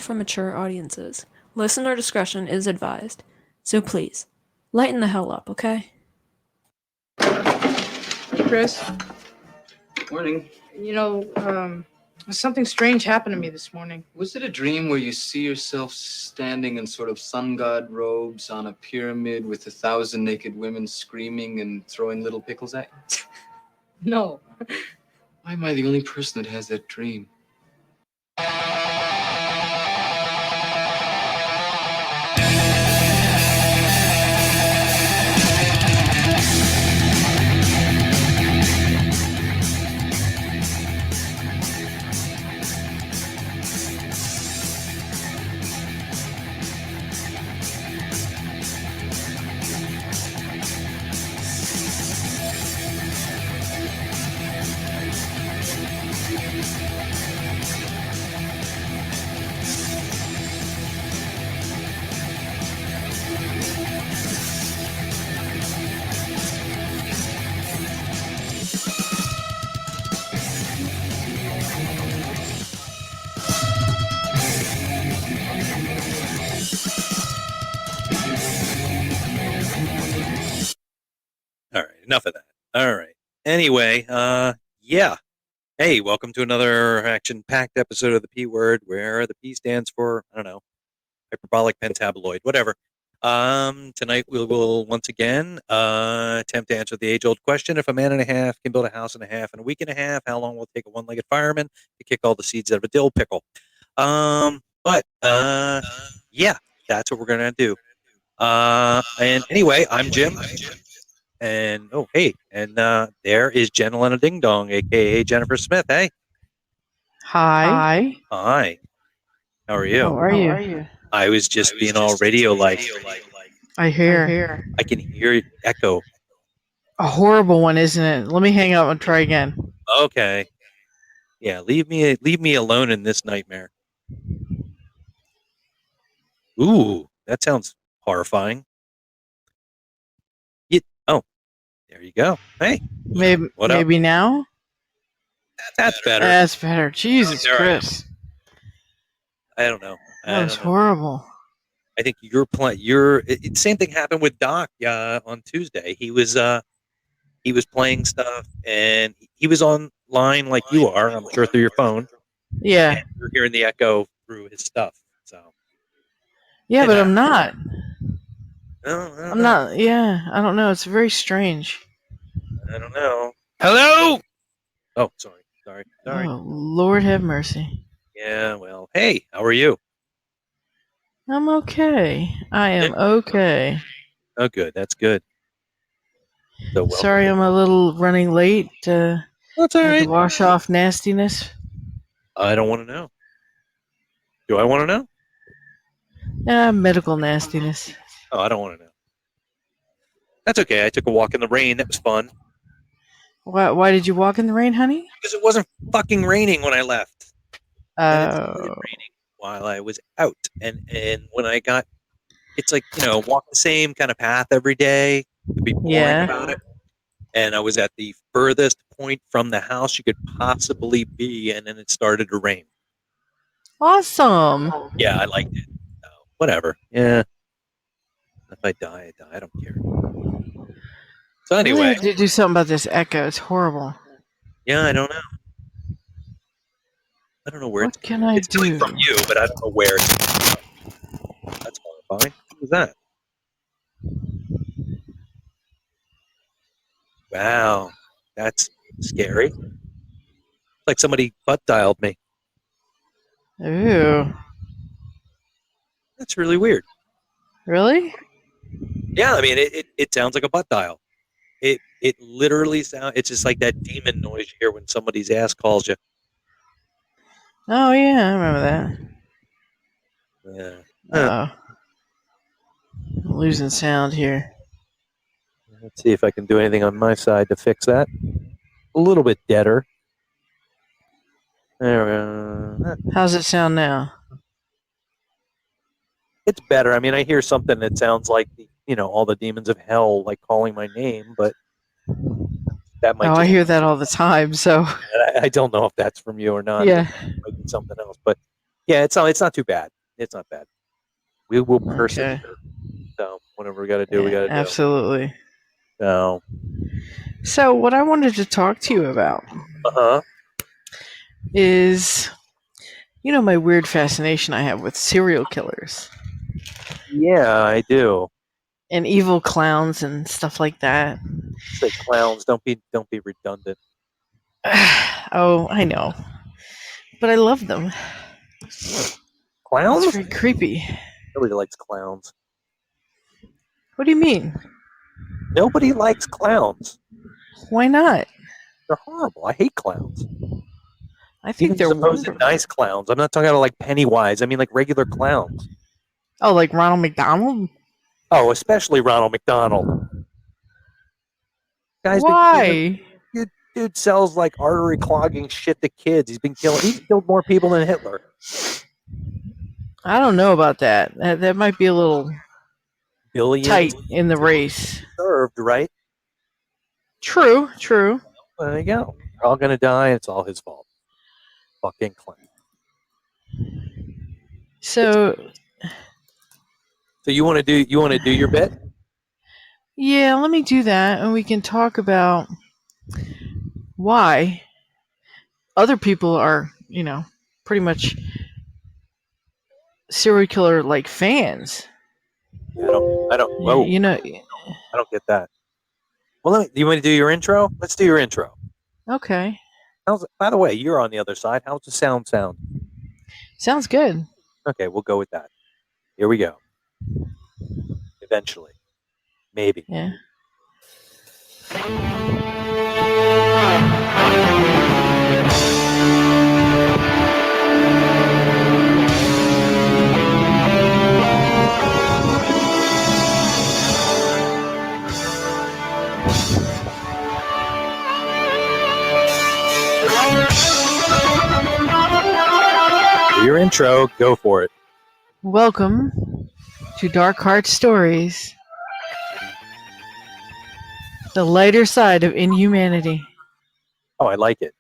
for mature audiences. Listener discretion is advised. So please, lighten the hell up, okay? Chris, Morning. Something strange happened to me this morning. Was it a dream where you see yourself standing in sort of sun god robes on a pyramid with 1,000 naked women screaming and throwing little pickles at you? No. Why am I the only person that has that dream? All right, enough of that. All right. Anyway, yeah. Hey, welcome to another action-packed episode of the P Word, where the P stands for, I don't know, hyperbolic pentaboloid, whatever. Tonight we will once again attempt to answer the age-old question: if a man and a half can build a house in a half in a week and a half, how long will it take a one-legged fireman to kick all the seeds out of a dill pickle? Yeah, that's what we're gonna do. And anyway, I'm Jim. And oh, hey, and there is Jenna Ding Dong, aka Jennifer Smith. Hey, Hi. hi. How are you? How are you? I was just being all radio-like. I hear. I can hear echo. A horrible one, isn't it? Let me hang up and try again. Okay. Yeah, leave me alone in this nightmare. Ooh, that sounds horrifying. Oh, there you go. Hey, Maybe now. That's better. That's better. Jesus All right. Christ. I don't know. That was horrible. I think same thing happened with Doc on Tuesday. He was playing stuff and he was online like you are, I'm sure, through your phone. Yeah. And you're hearing the echo through his stuff. So yeah, but I'm not. I'm not. Yeah, I don't know. It's very strange. I don't know. Hello. Oh, sorry. Oh, Lord have mercy. Yeah. Well, hey, how are you? I'm okay. I am okay. Oh, good. That's good. So sorry, I'm a little running late. That's all right. To wash off nastiness. I don't want to know. Do I want to know? Medical nastiness. Oh, I don't want to know. That's okay. I took a walk in the rain. That was fun. Why did you walk in the rain, honey? Because it wasn't fucking raining when I left. And it started Oh. raining while I was out. And when I got, it's like, walk the same kind of path every day. To be boring about it. And I was at the furthest point from the house you could possibly be, and then it started to rain. Awesome. Yeah, I liked it. So, whatever. Yeah. If I die, I die. I don't care. So anyway. I have to do something about this echo. It's horrible. Yeah, I don't know. I don't know where what can I do? It's coming from you, but I don't know where it's coming from. That's horrifying. What was that? Wow. That's scary. It's like somebody butt dialed me. Ooh. That's really weird. Really? Yeah, I mean, it sounds like a butt dial. It literally sounds, it's just like that demon noise you hear when somebody's ass calls you. Oh, yeah, I remember Yeah. Uh-oh. I'm losing sound here. Let's see if I can do anything on my side to fix that. A little bit deader. There we go. How's it sound now? It's better. I mean, I hear something that sounds like all the demons of hell like calling my name, but that might. I hear that all the time. So I don't know if that's from you or not. Yeah, it might be something else. But Yeah, it's not too bad. It's not bad. We will Okay. persevere. So whatever we got to do, we got to do. Absolutely. So, So, what I wanted to talk to you about is, my weird fascination I have with serial killers Yeah, I do. and evil clowns and stuff like that. Say clowns. Don't be redundant. Oh, I know. But I love them. Clowns? It's very creepy. Nobody likes clowns. What do you mean? Nobody likes clowns. Why not? They're horrible. I hate clowns. I think Even they're supposed wonderful. nice clowns. I'm not talking about like Pennywise. I mean like regular clowns. Oh, like Ronald McDonald? Oh, especially Ronald McDonald. Guy's been killing, Why? dude sells like artery clogging shit to kids. He's killed more people than Hitler. I don't know about that. That might be a little Billions tight in the race. served, right? True. Well, there you go. They're all gonna die. It's all his fault. Fucking clown. So You want to do your bit? yeah, let me do that, and we can talk about why other people are, pretty much serial killer like fans. Yeah, I don't. Whoa, I don't get that. Well, you want to do your intro? Let's do your intro. Okay, By the way, you're on the other side. How's the sound? sounds good. Okay, we'll go with that. Here we go. Eventually, maybe. Yeah. Your intro. Go for it. Welcome to Dark Heart Stories, the lighter side of inhumanity. Oh, I like it.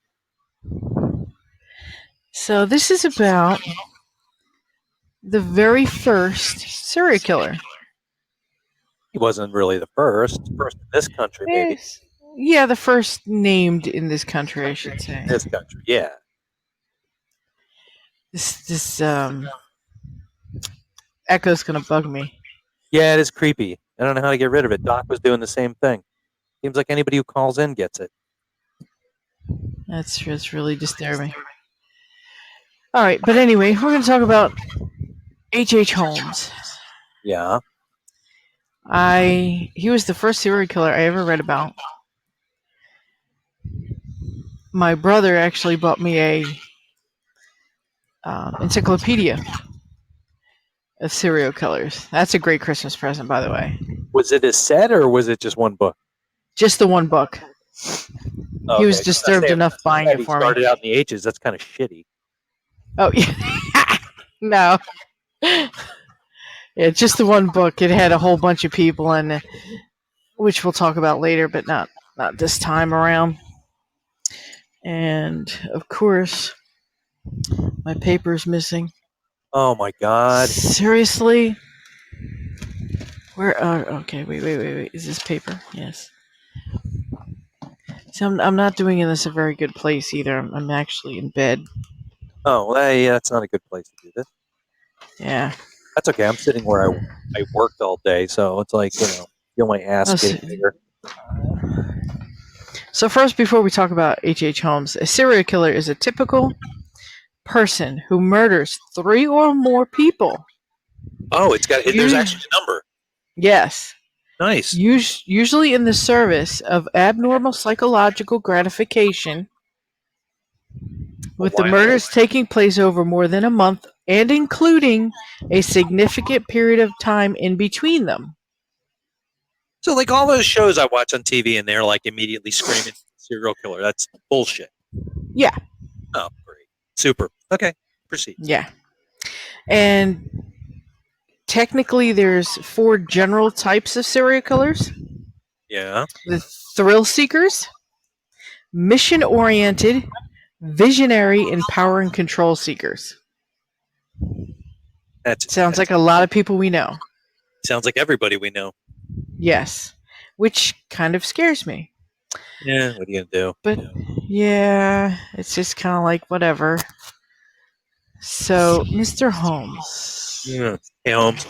So this is about the very first serial killer. He wasn't really the first. First in this country, maybe. Yeah, the first named in this country, I should say. This country, yeah. This echo's gonna bug me. Yeah, it is creepy. I don't know how to get rid of it. Doc was doing the same thing. Seems like anybody who calls in gets it. That's really disturbing. All right, but anyway, we're going to talk about H.H. Holmes. Yeah. He was the first serial killer I ever read about. My brother actually bought me a encyclopedia of serial killers. That's a great Christmas present, by the way. Was it a set or was it just one book? Just the one book. Okay. He was disturbed enough buying it for me. He started out in the H's. That's kind of shitty. Oh, yeah. No. Yeah, just the one book. It had a whole bunch of people in it, which we'll talk about later, but not this time around. And, of course, my paper's missing. Oh, my God. Seriously? Where? Okay, wait. Is this paper? Yes. So I'm not doing this a very good place either. I'm actually in bed. Oh, well, yeah, that's not a good place to do this. Yeah. That's okay. I'm sitting where I worked all day, so it's like, feel my ass getting bigger. So first, before we talk about H.H. Holmes, a serial killer is a typical person who murders 3 or more people. Oh, there's actually a number. Yes. Nice. Usually in the service of abnormal psychological gratification, with the murders taking place over more than a month and including a significant period of time in between them. So, like all those shows I watch on TV and they're like immediately screaming serial killer. That's bullshit. Yeah. Oh, great. Super. Okay. Proceed. Yeah. And technically there's 4 general types of serial killers. Yeah. The thrill seekers, mission-oriented, visionary, and power and control seekers. Sounds like a lot of people we know. Sounds like everybody we know. Yes. Which kind of scares me. Yeah, what are you gonna do? But yeah, it's just kind of like whatever. So, Mr. Holmes. Yeah. Hey, Holmes.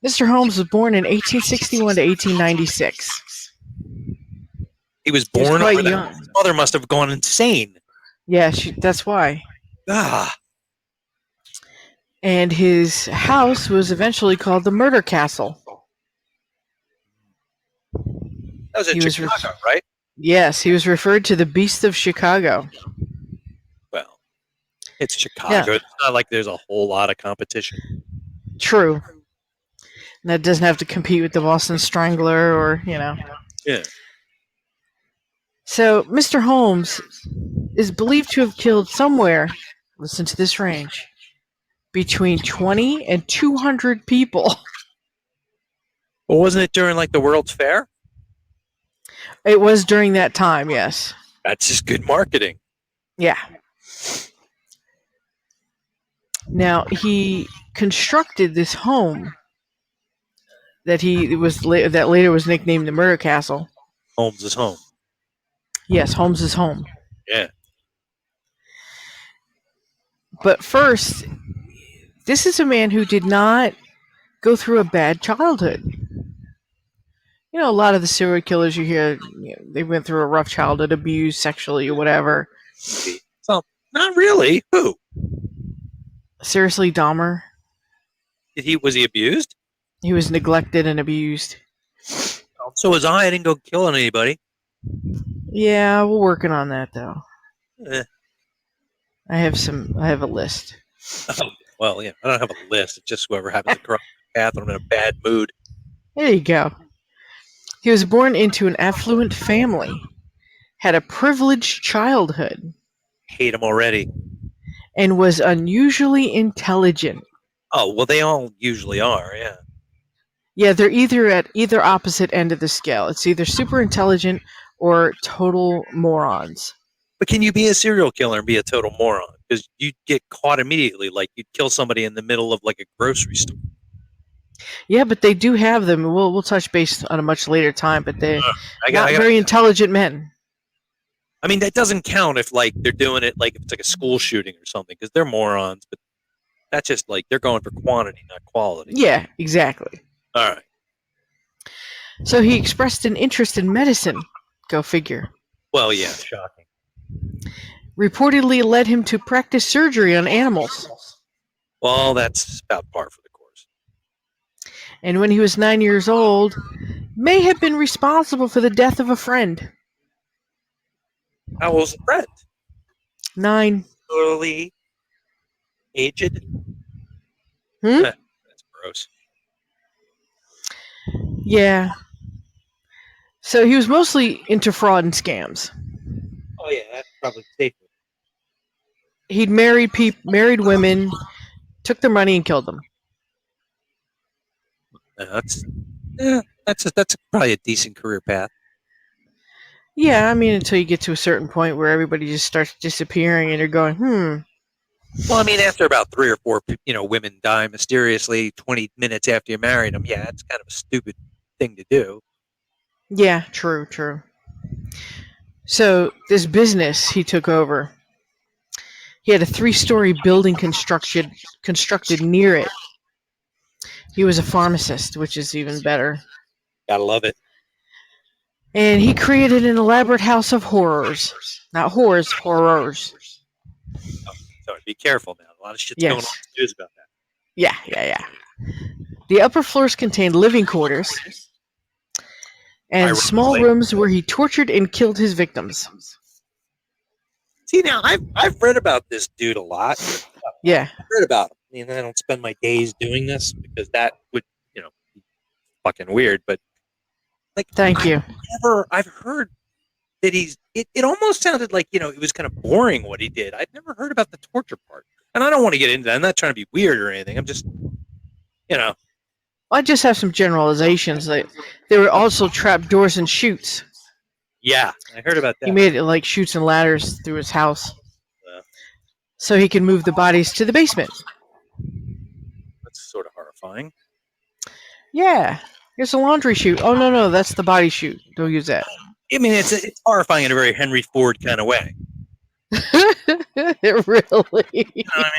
Mr. Holmes was born in 1861 to 1896. He was He was born quite over there. young. His mother must have gone insane. Yeah, that's why. Ah, And his house was eventually called the Murder Castle. that was in He was Chicago, right? Yes, he was referred to the Beast of Chicago. Well, it's Chicago. It's not like there's a whole lot of competition. True. And that doesn't have to compete with the Boston Strangler or, Yeah. So, Mr. Holmes is believed to have killed somewhere, listen to this range, between 20 and 200 people. Well, wasn't it during like the World's Fair? It was during that time, yes. That's just good marketing. Yeah. Now, he constructed this home that that later was nicknamed the Murder Castle. Holmes is home. Yes, Holmes's home. Yeah. But first, this is a man who did not go through a bad childhood. A lot of the serial killers you hear, they went through a rough childhood, abuse sexually or whatever. So, not really. Who? Seriously, Dahmer. Was he abused? He was neglected and abused. So was I. I didn't go killing anybody. Yeah, we're working on that though. Eh. I have a list. Oh, well, yeah. I don't have a list. It's just whoever happens to cross the path when I'm in a bad mood. There you go. He was born into an affluent family, had a privileged childhood, Hate him already. and was unusually intelligent. Oh, well, they all usually are, yeah. Yeah, they're either at either opposite end of the scale. It's either super intelligent or total morons. But can you be a serial killer and be a total moron? Because you'd get caught immediately. Like, you'd kill somebody in the middle of, like, a grocery store. Yeah, but they do have them. We'll touch base on a much later time, but they're not very intelligent men. I mean, that doesn't count if, like, they're doing it, like, if it's like a school shooting or something, because they're morons. But that's just, like, they're going for quantity, not quality. Yeah, exactly. All right. So he expressed an interest in medicine. Go figure. Well, yeah, shocking. Reportedly led him to practice surgery on animals. Well, that's about par for the course. And when he was 9 years old, may have been responsible for the death of a friend. How old's the friend? 9. Early, aged? Hmm? That's gross. Yeah. So he was mostly into fraud and scams. Oh, yeah, that's probably safe. He'd married women, took their money and killed them. That's probably a decent career path. Yeah, I mean, until you get to a certain point where everybody just starts disappearing and you're going, Well, I mean, after about 3 or 4, women die mysteriously 20 minutes after you married them, yeah, it's kind of a stupid thing to do. Yeah, true. So this business he took over, he had a 3-story building constructed near it. He was a pharmacist, which is even better. Gotta love it. And he created an elaborate house of horrors. Not whores, horrors. So be careful now. A lot of shit's going on in the news about that. Yeah. The upper floors contained living quarters and small rooms where he tortured and killed his victims. See, now, I've read about this dude a lot. Yeah. I've read about him. I mean, I don't spend my days doing this because that would, be fucking weird. But, like, Thank you. I've heard that it almost sounded like, it was kind of boring what he did. I've never heard about the torture part. And I don't want to get into that. I'm not trying to be weird or anything. I'm just, I just have some generalizations. There were also trap doors and chutes. Yeah, I heard about that. He made it like chutes and ladders through his house. so he can move the bodies to the basement. That's sort of horrifying. Yeah, here's a laundry chute. Oh no, that's the body chute. Don't use that. I mean, it's horrifying in a very Henry Ford kind of way. It really. You know what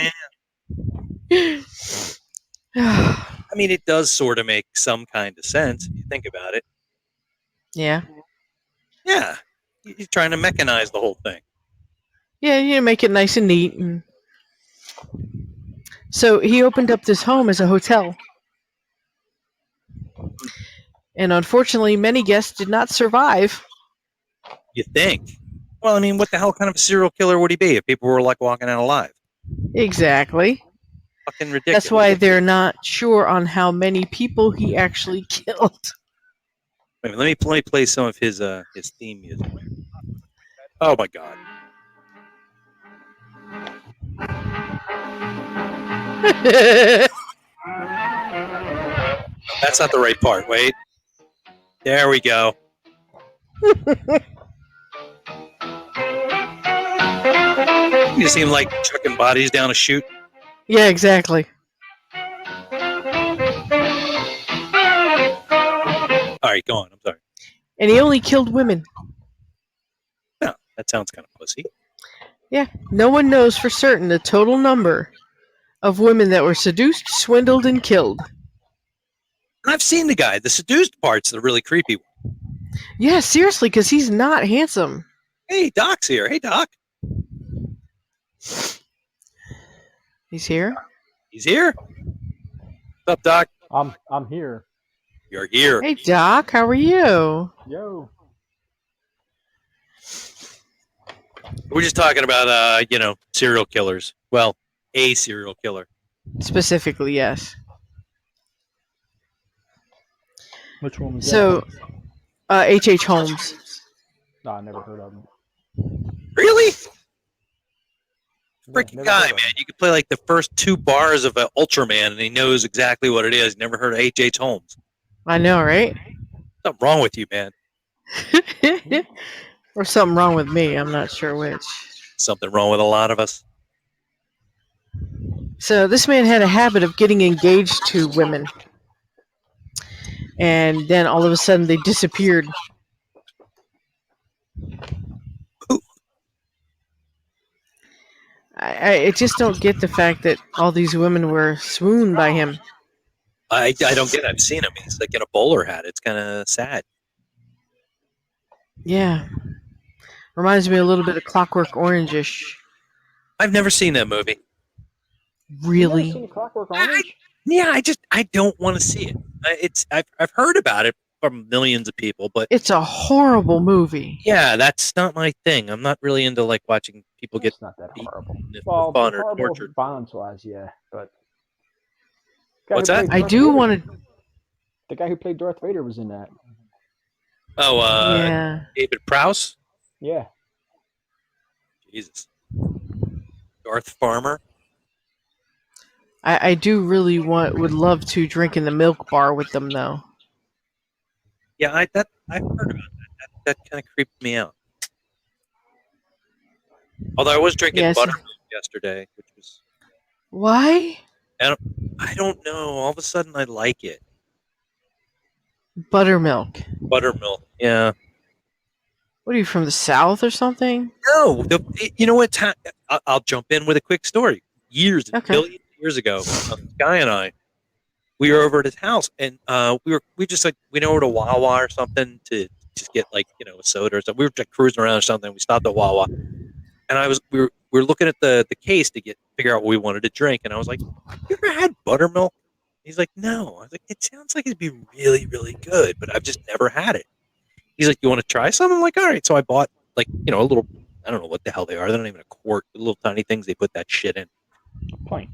I mean, it does sort of make some kind of sense if you think about it. Yeah. Yeah, he's trying to mechanize the whole thing. Yeah, make it nice and neat. And... So he opened up this home as a hotel. And unfortunately, many guests did not survive. You think? Well, I mean, what the hell kind of a serial killer would he be if people were like walking out alive? Exactly. Fucking ridiculous. That's why they're not sure on how many people he actually killed. Wait, let me play some of his theme music. Oh my god. That's not the right part. Wait. There we go. You seem like chucking bodies down a chute. Yeah, exactly. All right, go on. I'm sorry. And he only killed women. No, that sounds kind of pussy. Yeah, no one knows for certain the total number of women that were seduced, swindled, and killed. And I've seen the guy. The seduced part's the really creepy one. Yeah, seriously, because he's not handsome. Hey, Doc's here. Hey, Doc. He's here? He's here. What's up, Doc? I'm here. You're here. Hey, Doc, how are you? Yo. We're just talking about, serial killers. Well, a serial killer. Specifically, yes. Which one was So, H.H. Holmes. that? No, I never heard of him. Really? Yeah, Freaking never guy, heard of man. him. You could play like the first 2 bars of Ultraman and he knows exactly what it is. Never heard of H.H. Holmes. I know, right? Something wrong with you, man. Or something wrong with me, I'm not sure which. Something wrong with a lot of us. So this man had a habit of getting engaged to women. And then all of a sudden they disappeared. I just don't get the fact that all these women were swooned by him. I don't get it. I've seen him. He's like in a bowler hat. It's kind of sad. Yeah. Reminds me a little bit of Clockwork Orange-ish. I've never seen that movie. You never Really? seen Clockwork Orange? Yeah, I don't want to see it. I've heard about it from millions of people, but It's a horrible movie. yeah, that's not my thing. I'm not really into like watching people get It's not that beaten horrible. for fun or horrible tortured. violence-wise, yeah, but guy What's who that? played I Darth do Vader- want to... The guy who played Darth Vader was in that. Oh, yeah. David Prowse. Yeah. Jesus. Darth Farmer. I do really would love to drink in the milk bar with them, though. Yeah, I've heard about that. That kind of creeped me out. Although I was drinking Yes. buttermilk yesterday, which was Why? I don't know. All of a sudden, I like it. Buttermilk. Buttermilk. Yeah. What are you, from the South or something? No. You know what? I'll jump in with a quick story. Okay. Millions of years ago, Guy and I, we were over at his house, and we just like went over to Wawa or something to just get like a soda or something. We were just cruising around or something. We stopped at Wawa, and we were looking at the case to figure out what we wanted to drink, and I was like, "You ever had buttermilk?" He's like, "No." I was like, "It sounds like it'd be really, really good, but I've just never had it." He's like, "You want to try some?" I'm like, "All right." So I bought like a little. I don't know what the hell they are. They're not even a quart. The little tiny things they put that shit in. Pint.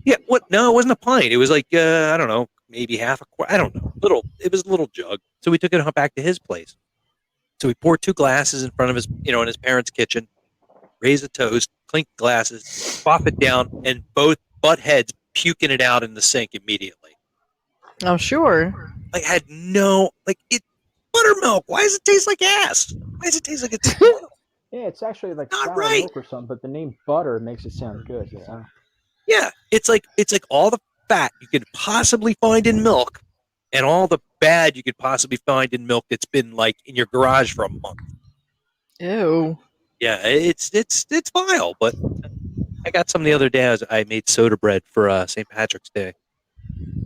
Yeah, what? No, it wasn't a pint. It was like I don't know, maybe half a quart. I don't know. It was a little jug. So we took it back to his place. So we poured 2 glasses in front of his, in his parents' kitchen, raised a toast, clinked glasses, pop it down, and both butt heads puking it out in the sink immediately. Oh, sure. I had no it buttermilk. Why does it taste like ass? Why does it taste like it's oil? Yeah, it's actually like Not sour right. milk or something, but the name butter makes it sound good. Yeah. Yeah, it's like all the fat you could possibly find in milk, and all the bad you could possibly find in milk that's been like in your garage for a month. Ew. Yeah, it's vile. But I got some the other day. I made soda bread for St. Patrick's Day.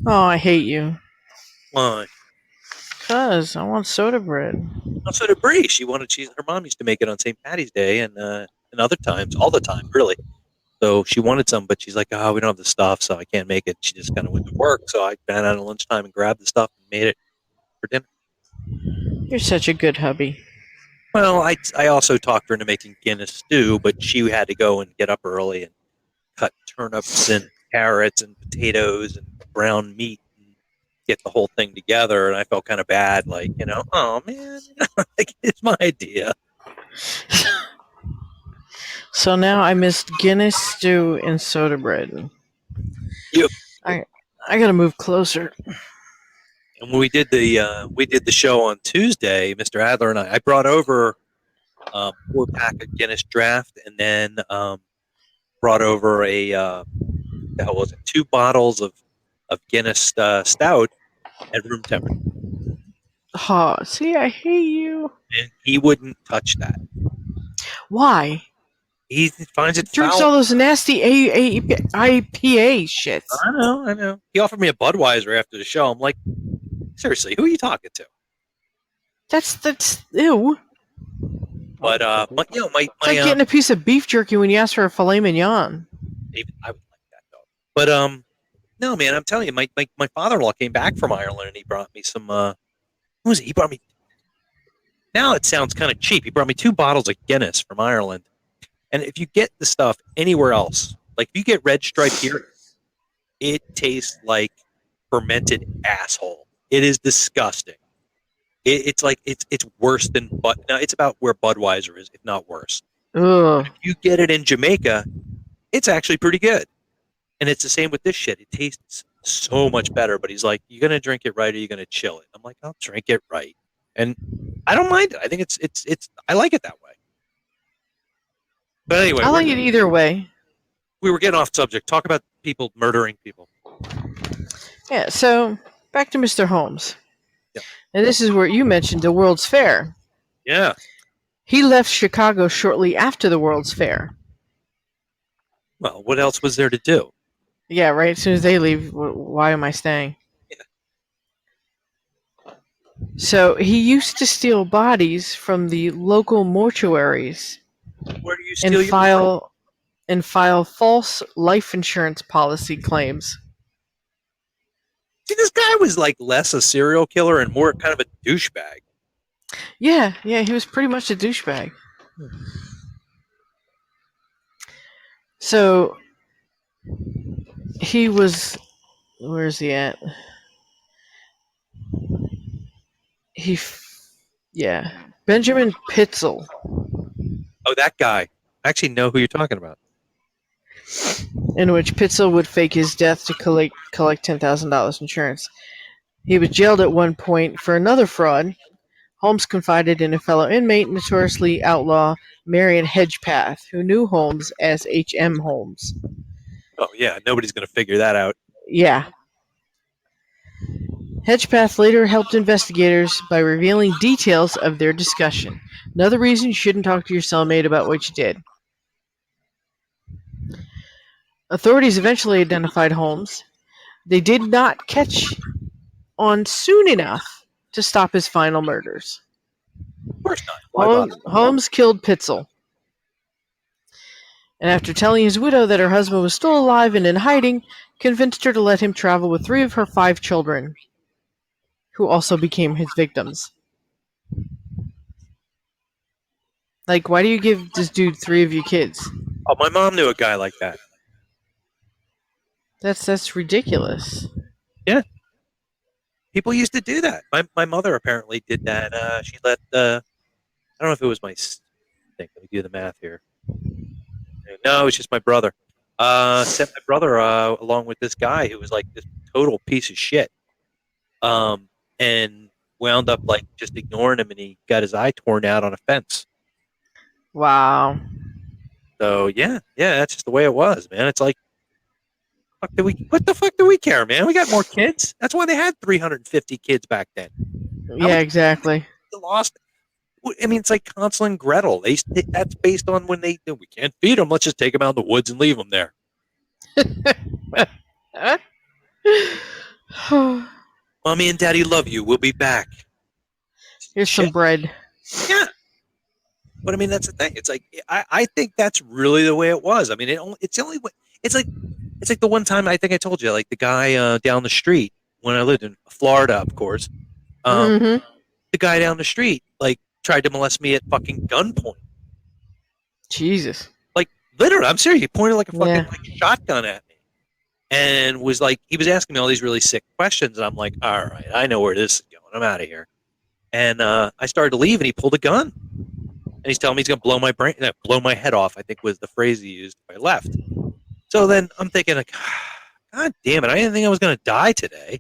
Oh, I hate you. Why? Cause I want soda bread. So did Bree. Her mom used to make it on St. Patty's Day and other times, all the time, really. So she wanted some, but she's like, "Oh, we don't have the stuff, so I can't make it." She just kind of went to work, so I ran out at lunchtime and grabbed the stuff and made it for dinner. You're such a good hubby. Well, I also talked her into making Guinness stew, but she had to go and get up early and cut turnips and carrots and potatoes and brown meat and get the whole thing together. And I felt kind of bad, like, oh man, like it's my idea. So now I missed Guinness stew and soda bread. Yep. I gotta move closer. And when we did the show on Tuesday, Mr. Adler and I brought over 4-pack of Guinness Draft, and then brought over the hell was it, 2 bottles of Guinness Stout at room temperature, Oh, see, I hate you. and he wouldn't touch that. Why? He finds it Drinks foul. all those nasty IPA shits. I know. He offered me a Budweiser after the show. I'm like, seriously, who are you talking to? That's ew. But my It's like getting a piece of beef jerky when you ask for a filet mignon. even I would like that though. But no, man, I'm telling you, my father-in-law came back from Ireland and he brought me some. What was it? He brought me. Now it sounds kind of cheap. He brought me 2 bottles of Guinness from Ireland. And if you get the stuff anywhere else, like if you get Red Stripe here, it tastes like fermented asshole. It is disgusting. It's like it's worse than now it's about where Budweiser is, if not worse. Ugh. If you get it in Jamaica, it's actually pretty good. And it's the same with this shit. It tastes so much better. But he's like, "You gonna drink it right, or you gonna chill it?" I'm like, "I'll drink it right," and I don't mind it. I think it's I like it that way. But anyway, I like it either way. we were getting off subject. Talk about people murdering people. Yeah, so back to Mr. Holmes. Yeah. And this is where you mentioned the World's Fair. Yeah. He left Chicago shortly after the World's Fair. Well, what else was there to do? Yeah, right. As soon as they leave, why am I staying? Yeah. So he used to steal bodies from the local mortuaries Where do you steal and file false life insurance policy claims. See, this guy was like less a serial killer and more kind of a douchebag. Yeah, he was pretty much a douchebag. So he was. Where's he at? Benjamin Pitzel. Oh, that guy. I actually know who you're talking about. In which Pitzel would fake his death to collect $10,000 insurance. He was jailed at one point for another fraud. Holmes confided in a fellow inmate, notoriously outlaw Marion Hedgepath, who knew Holmes as H.M. Holmes. Oh, yeah. Nobody's going to figure that out. Yeah. Hedgepath later helped investigators by revealing details of their discussion. Another reason you shouldn't talk to your cellmate about what you did. Authorities eventually identified Holmes. They did not catch on soon enough to stop his final murders. Of course not. Why bother? Holmes killed Pitzel. And after telling his widow that her husband was still alive and in hiding, convinced her to let him travel with 3 of her 5 children, who also became his victims. Like, why do you give this dude 3 of your kids? Oh, my mom knew a guy like that. That's ridiculous. Yeah. People used to do that. My mother apparently did that. She let, I don't know if it was my, thing. Let me do the math here. No, it's just my brother. Sent my brother along with this guy who was like this total piece of shit. And wound up like just ignoring him, and he got his eye torn out on a fence. Wow. So yeah, that's just the way it was, man. It's like, what the fuck do we care, man? We got more kids. That's why they had 350 kids back then. Yeah, exactly. They lost. I mean, it's like Hansel and Gretel. That's based on when we can't feed them. Let's just take them out in the woods and leave them there. Mommy and Daddy love you. We'll be back. Here's some bread. Yeah. But I mean, that's the thing. It's like I think that's really the way it was. I mean, it's the only way. It's like the one time I think I told you, like the guy down the street when I lived in Florida, of course. The guy down the street like tried to molest me at fucking gunpoint. Jesus. Like literally, I'm serious. He pointed like a fucking like, shotgun at me, and was like, he was asking me all these really sick questions, and I'm like, all right, I know where this is going. I'm out of here. And I started to leave, and he pulled a gun. And he's telling me he's going to blow my head off, I think was the phrase he used if I left. So then I'm thinking, like, God damn it, I didn't think I was going to die today.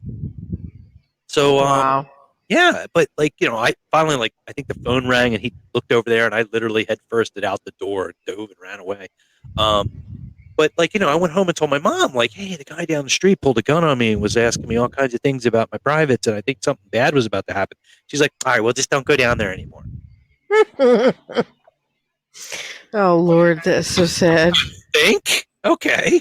So, wow. Yeah, but, like, you know, I finally, like, I think the phone rang, and he looked over there, and I literally head firsted out the door and dove and ran away. But, like, you know, I went home and told my mom, like, hey, the guy down the street pulled a gun on me and was asking me all kinds of things about my privates, and I think something bad was about to happen. She's like, all right, well, just don't go down there anymore. Oh Lord, that's so sad. Think? Okay.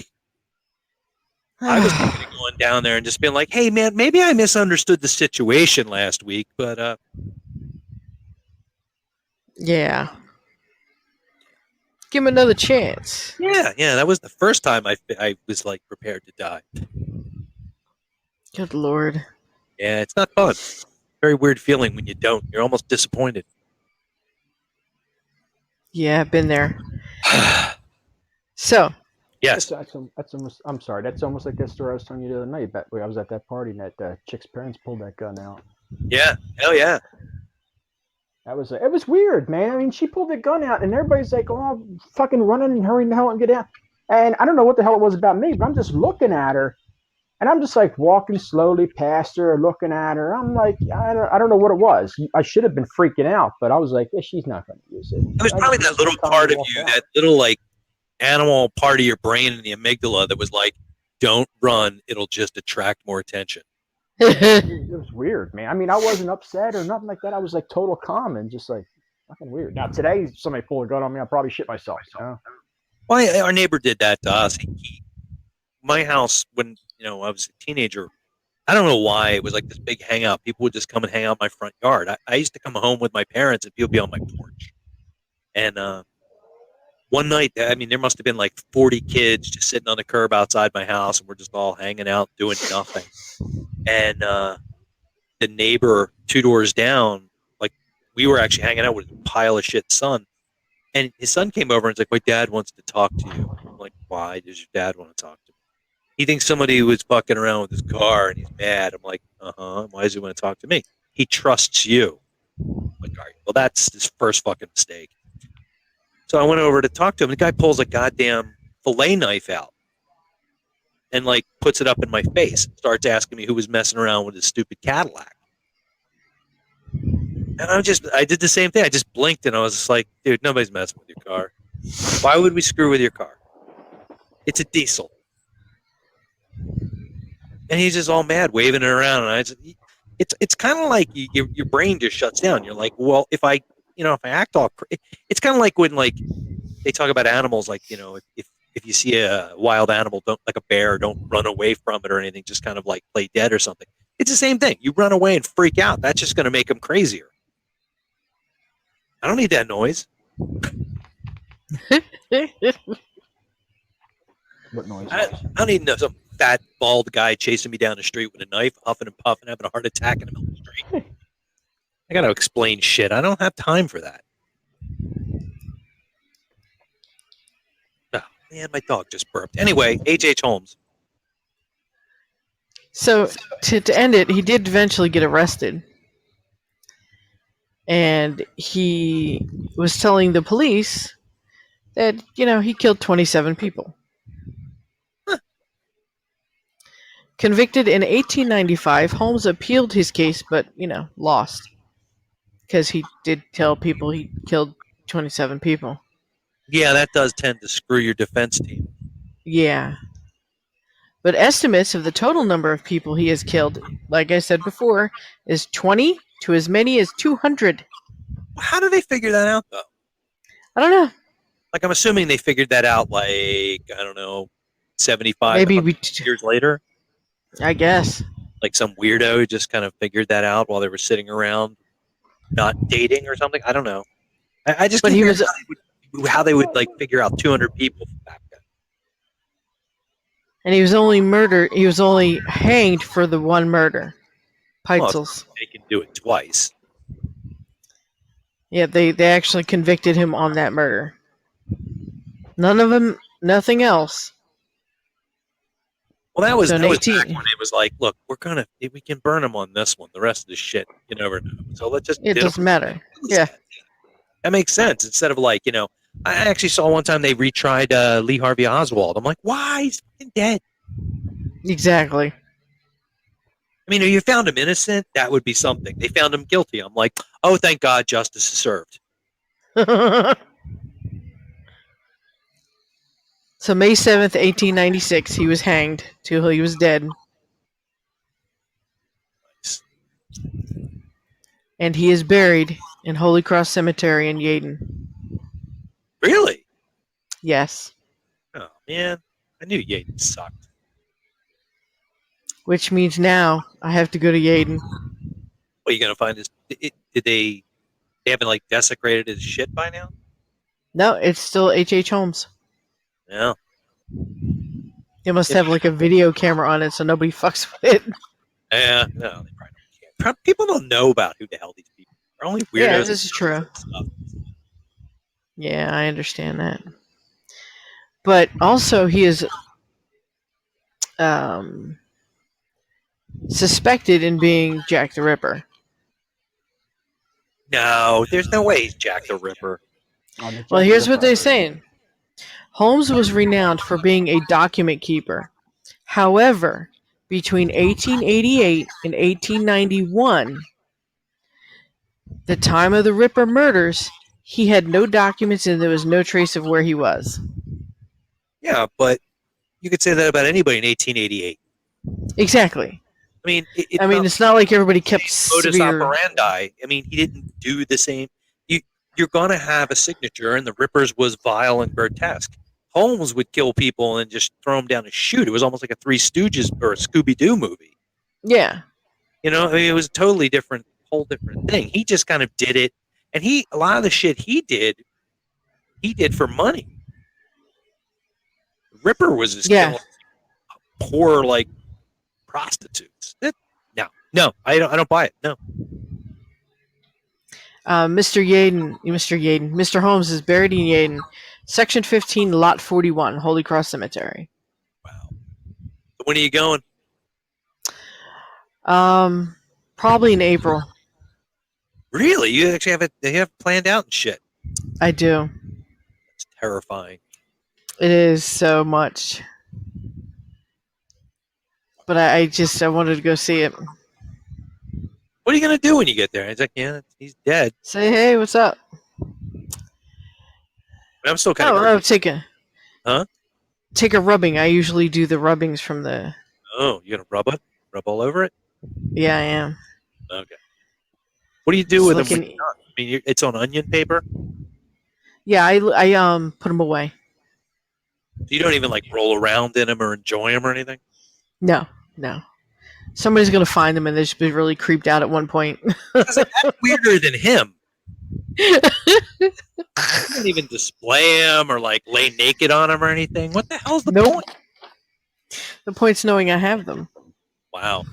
I was going down there and just being like, hey man, maybe I misunderstood the situation last week, but yeah. Give him another chance. yeah, that was the first time I was like prepared to die. Good Lord. Yeah, it's not fun. Very weird feeling when you don't. You're almost disappointed. Yeah, I've been there. So. Yes. That's almost. I'm sorry. That's almost like that story I was telling you the other night. I was at that party and that chick's parents pulled that gun out. Yeah. Hell yeah. It was weird, man. I mean, she pulled the gun out and everybody's like, oh, fucking running and hurrying the hell and get out. And I don't know what the hell it was about me, but I'm just looking at her. And I'm just like walking slowly past her, looking at her. I'm like, I don't know what it was. I should have been freaking out, but I was like, yeah, she's not going to use it. It was probably that little part of you, that little like animal part of your brain in the amygdala that was like, don't run, it'll just attract more attention. It was weird, man. I mean, I wasn't upset or nothing like that. I was like total calm and just like fucking weird. Now today, somebody pulled a gun on me, I'll probably shit myself. So. Well, our neighbor did that to us. My house, when I was a teenager, I don't know why it was like this big hangout. People would just come and hang out in my front yard. I used to come home with my parents and people would be on my porch. And one night, I mean, there must have been like 40 kids just sitting on the curb outside my house, and we're just all hanging out doing nothing. And the neighbor 2 doors down, like we were actually hanging out with a pile of shit son. And his son came over and was like, my dad wants to talk to you. I'm like, why does your dad want to talk to me? He thinks somebody was fucking around with his car and he's mad. I'm like, why does he want to talk to me? He trusts you. I'm like, all right, well, that's his first fucking mistake. So I went over to talk to him. The guy pulls a goddamn fillet knife out and like puts it up in my face. Starts asking me who was messing around with his stupid Cadillac. And I did the same thing. I just blinked and I was just like, dude, nobody's messing with your car. Why would we screw with your car? It's a diesel. And he's just all mad, waving it around. And it's kind of like your brain just shuts down. You're like, well, if I act all, it's kind of like when like they talk about animals, like, if you see a wild animal, don't like a bear, don't run away from it or anything. Just kind of like play dead or something. It's the same thing. You run away and freak out. That's just going to make them crazier. I don't need that noise. What noise? I don't need some fat, bald guy chasing me down the street with a knife, huffing and puffing, having a heart attack in the middle of the street. I got to explain shit. I don't have time for that. Oh, man, my dog just burped. Anyway, H.H. Holmes. So, to end it, he did eventually get arrested. And he was telling the police that, he killed 27 people. Huh. Convicted in 1895, Holmes appealed his case, but, lost. Because he did tell people he killed 27 people. Yeah, that does tend to screw your defense team. Yeah. But estimates of the total number of people he has killed, like I said before, is 20 to as many as 200. How do they figure that out, though? I don't know. Like, I'm assuming they figured that out, like, I don't know, 75 Maybe to 100 years later. I guess. Like some weirdo just kind of figured that out while they were sitting around not dating or something. I don't know. I just But keep he hearing was, how they would like figure out 200 people back then. and he was only murdered. He was only hanged for the one murder. Well, Peitzel's. they can do it twice. Yeah, they actually convicted him on that murder. None of them, nothing else. Well, that was So in back 18 when it was like, look, we can burn them on this one. The rest of the shit, you never know. So let's just. It doesn't matter. Yeah. That makes sense. Instead of like, I actually saw one time they retried Lee Harvey Oswald. I'm like, why? He's fucking dead. Exactly. I mean, if you found him innocent, that would be something. They found him guilty. I'm like, oh, thank God, justice is served. So May 7th, 1896, he was hanged till he was dead. Nice. And he is buried in Holy Cross Cemetery in Yaden. Really? Yes. Oh man, I knew Yaden sucked. Which means now I have to go to Yaden. What are you gonna find? Did they haven't like desecrated his shit by now? No, it's still H.H. Holmes. No. They must have like a video camera on it so nobody fucks with it. Yeah, no, they probably don't care. People don't know about who the hell these people are. Only weirdos. Yeah, this is true. and stuff. Yeah, I understand that. But also, he is suspected in being Jack the Ripper. No, there's no way he's Jack the Ripper. Well, here's what they're saying. Holmes was renowned for being a document keeper. However, between 1888 and 1891, the time of the Ripper murders, he had no documents and there was no trace of where he was. Yeah, but you could say that about anybody in 1888. Exactly. I mean, it's not like everybody kept modus severe... operandi. I mean, he didn't do the same. You're gonna have a signature, and the Ripper's was vile and grotesque. Holmes would kill people and just throw them down and shoot. It was almost like a Three Stooges or a Scooby-Doo movie. Yeah. I mean, it was a totally different, whole different thing. He just kind of did it, and a lot of the shit he did for money. Ripper was just killing poor like prostitutes. No, I don't buy it. No. Mr. Holmes is buried in Yaden, Section 15, Lot 41, Holy Cross Cemetery. Wow. So when are you going? Probably in April. Really? You actually have it? They have planned out and shit. I do. It's terrifying. It is so much. But I wanted to go see it. What are you gonna do when you get there? It's like, yeah, he's dead. Say, hey, what's up? I'm still kind of. Take a rubbing. I usually do the rubbings from the. Oh, you gonna rub it? Rub all over it? Yeah, I am. Okay. What do you do with them? Looking... I mean, it's on onion paper. Yeah, I put them away. So you don't even like roll around in them or enjoy them or anything. No. Somebody's gonna find them and they should be really creeped out at one point. That's weirder than him. You don't even display them or like lay naked on them or anything. What the hell's the point? The point's knowing I have them. Wow.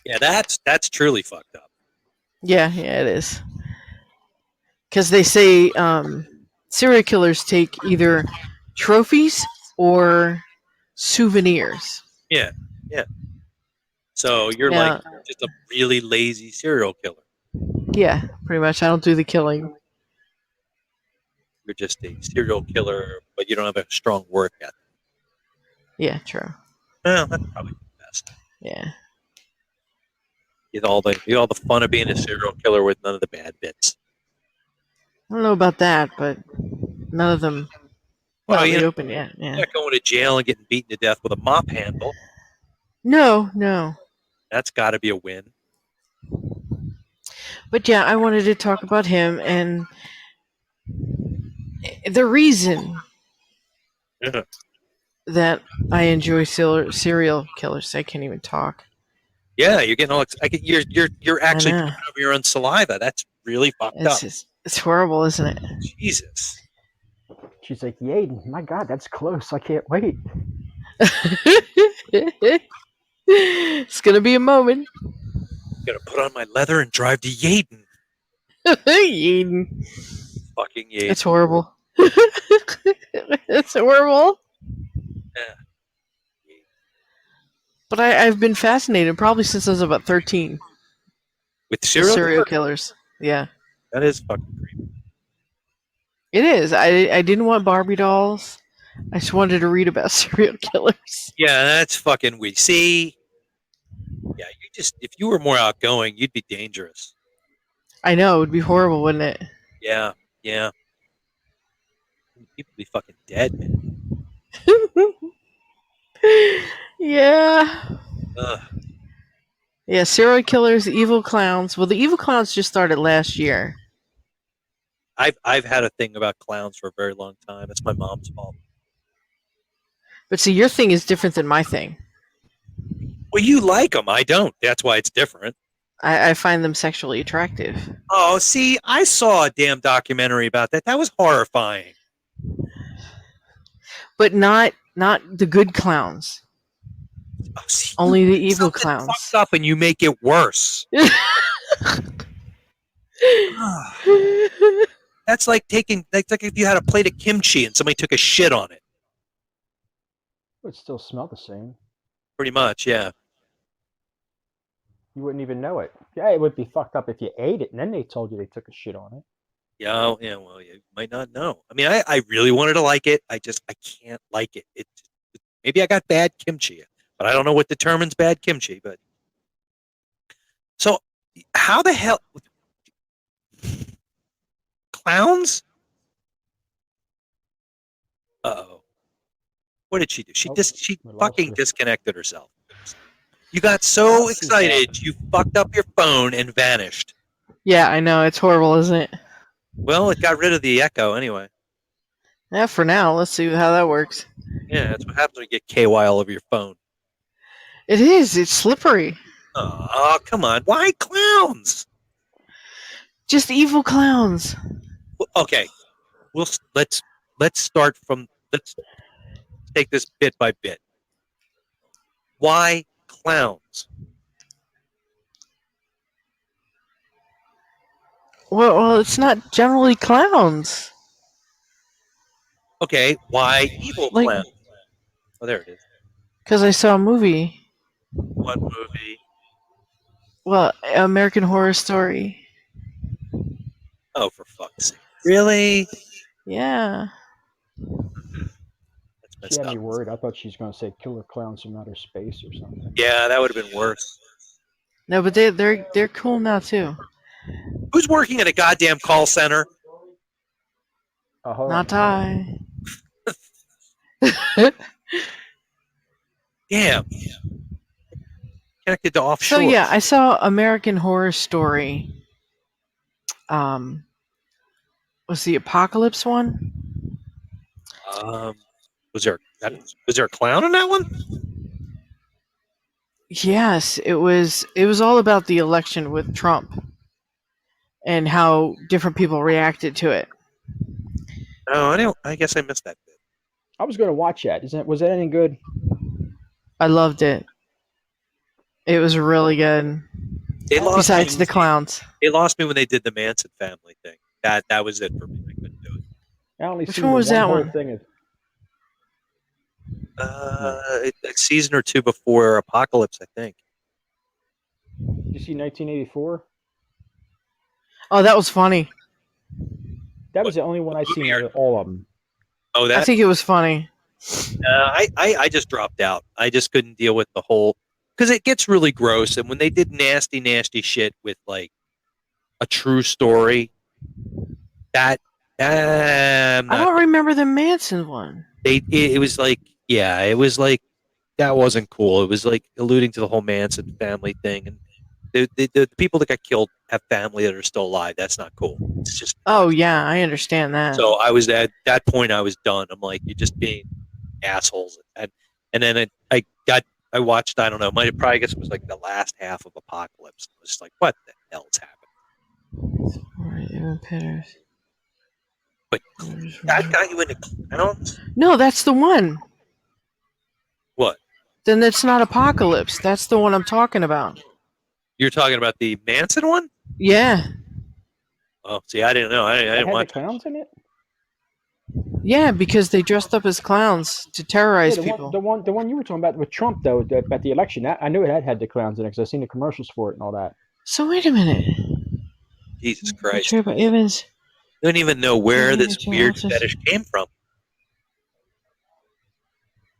Yeah, that's truly fucked up. Yeah, it is. Because they say serial killers take either trophies or souvenirs. Yeah. So you're like just a really lazy serial killer. Yeah, pretty much. I don't do the killing. You're just a serial killer, but you don't have a strong work ethic. Yeah, true. Well, that's probably the best. Yeah. You get all the fun of being a serial killer with none of the bad bits. I don't know about that, but None of them Well, out in you the know, open yet. you're Yeah. not going to jail and getting beaten to death with a mop handle. No, no. That's got to be a win. But yeah, I wanted to talk about him and the reason Yeah. that I enjoy serial killers. I can't even talk. Yeah, you're getting all. You're actually know. tripping over your own saliva. That's really fucked up. It's horrible, isn't it? Jesus. She's like, Yaden, my God, that's close. I can't wait. It's gonna be a moment. I'm gonna put on my leather and drive to Yaden. Yaden. Fucking Yaden. It's horrible. It's horrible. Yeah. But I've been fascinated probably since I was about 13 With with serial killers. Yeah. That is fucking creepy. It is. I didn't want Barbie dolls. I just wanted to read about serial killers. Yeah, that's fucking weird. See, yeah, if you were more outgoing, you'd be dangerous. I know, it would be horrible, wouldn't it? Yeah, yeah. People be fucking dead, man. Yeah. Ugh. Yeah, serial killers, evil clowns. Well, the evil clowns just started last year. I've had a thing about clowns for a very long time. It's my mom's fault. But see, your thing is different than my thing. Well, you like them. I don't. That's why it's different. I find them sexually attractive. Oh, see, I saw a damn documentary about that. That was horrifying. But not the good clowns. Oh, see, Only the evil something clowns. fucked up, and you make it worse. That's like that's like if you had a plate of kimchi and somebody took a shit on it. It would still smell the same. Pretty much, yeah. You wouldn't even know it. Yeah, it would be fucked up if you ate it and then they told you they took a shit on it. Yeah, well, you might not know. I mean, I really wanted to like it. I can't like it. Maybe I got bad kimchi, but I don't know what determines bad kimchi. But so, how the hell clowns? Uh-oh. What did she do? She Oh, she we lost fucking her. disconnected herself. You got so excited, you fucked up your phone and vanished. Yeah, I know. It's horrible, isn't it? Well, it got rid of the echo anyway. Yeah, for now. Let's see how that works. Yeah, that's what happens when you get KY all over your phone. It is. It's slippery. Oh, come on. Why clowns? Just evil clowns. Okay. Let's start from let's take this bit by bit. Why clowns? Well, it's not generally clowns. Okay, why evil Like- clowns? Oh, there it is. Because I saw a movie. What movie? Well, American Horror Story. Oh, for fuck's sake. Really? Yeah. That's She messed had up. me worried. I thought she was going to say killer clowns from outer space or something. Yeah, that would have been worse. No, but they're cool now too. Who's working at a goddamn call center? Oh, hold Not on. I. Damn. Connected to offshore. So yeah, I saw American Horror Story. Was the apocalypse one? Was there a clown in that one? Yes, it was. It was all about the election with Trump and how different people reacted to it. No, I guess I missed that bit. I was going to watch that. Was that any good? I loved it. It was really good. They lost Besides me, the clowns. They lost me when they did the Manson family thing. That was it for me. I couldn't do it. I only Which seen one the was that whole one? thing. A season or two before Apocalypse, I think. Did you see 1984? Oh, that was funny. That was the only one I seen out of all of them. Oh, I that think it was funny. I just dropped out. I just couldn't deal with the whole because it gets really gross. And when they did nasty shit with like a true story, that I don't remember the Manson one. It was like, yeah, it was like that wasn't cool. It was like alluding to the whole Manson family thing, and the people that got killed have family that are still alive. That's not cool. It's just Oh yeah, I understand that. so I was at that point. I was done. I'm like, you're just being assholes, and then I watched. I don't know. I guess it was like the last half of Apocalypse. I was just like, what the hell's happened? Alright, Evan Peters. But that got you into clowns? No, that's the one. What? Then that's not Apocalypse. That's the one I'm talking about. You're talking about the Manson one? Yeah. Oh, see, I didn't know. I That didn't had the watch. clowns in it. Yeah, because they dressed up as clowns to terrorize Yeah, people. the one you were talking about with Trump though, at the election. I knew it had the clowns in it because I've seen the commercials for it and all that. So wait a minute. Jesus Christ! Portrayed by Evans. I don't even know where Yeah, this weird just- fetish came from.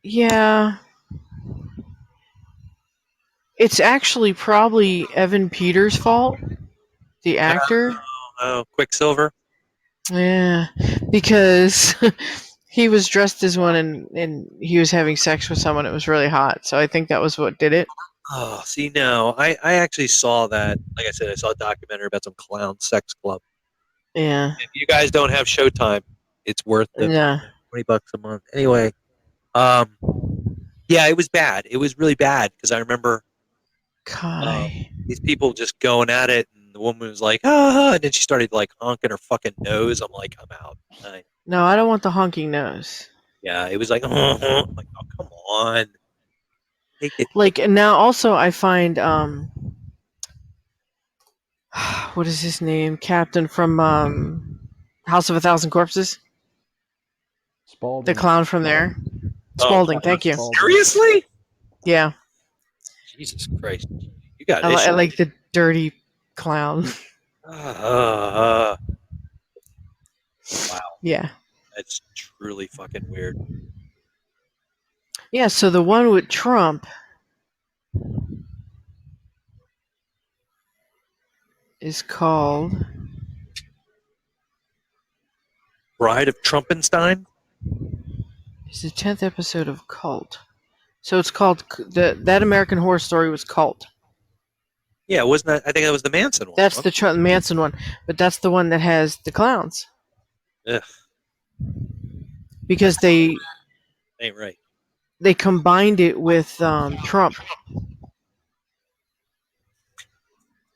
Yeah. It's actually probably Evan Peters' fault, the actor. Oh, Quicksilver. Yeah, because he was dressed as one and he was having sex with someone. It was really hot. So I think that was what did it. Oh, see, no, I actually saw that. Like I said, I saw a documentary about some clown sex club. Yeah. If you guys don't have Showtime, it's worth the Yeah. $20 a month. Anyway, yeah, it was bad. It was really bad because I remember Kai. these people just going at it, and the woman was like, ah, and then she started like honking her fucking nose. I'm like, I'm out. No, I don't want the honking nose. Yeah, it was like, I'm like, oh, come on. Take it. Like, and now also I find what is his name? Captain from House of a Thousand Corpses. Spalding. The clown from there. Oh, Spalding, thank you. Spalding. Seriously? Yeah. Jesus Christ. You got I issues. like the dirty clown. Wow. Yeah. That's truly fucking weird. Yeah, so the one with Trump is called Bride of Trumpenstein? it's the 10th episode of Cult. So it's called that American Horror Story was Cult. Yeah, wasn't that? I think that was the Manson one. That's the Manson one, but that's the one that has the clowns. Ugh, Because they ain't right. combined it with Trump.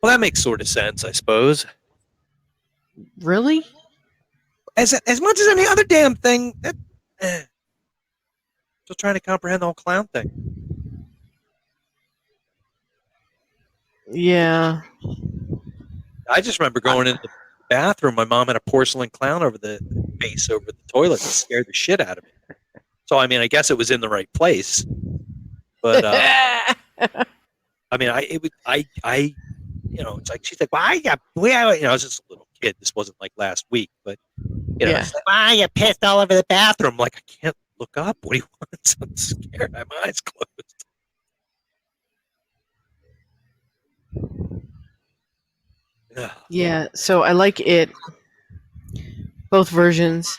Well, that makes sort of sense, I suppose. Really? As much as any other damn thing. Still trying to comprehend the whole clown thing. Yeah. I just remember going into the bathroom. My mom had a porcelain clown over the face over the toilet. It scared the shit out of me. So I mean, I guess it was in the right place. But I mean, it's like she's like, "Why I was just a little kid. This wasn't like last week, but Yeah. it's like, why you pissed all over the bathroom?" I'm like, I can't look up. What do you want? I'm scared. I have my eyes closed. Ugh. Yeah, so I like it. Both versions.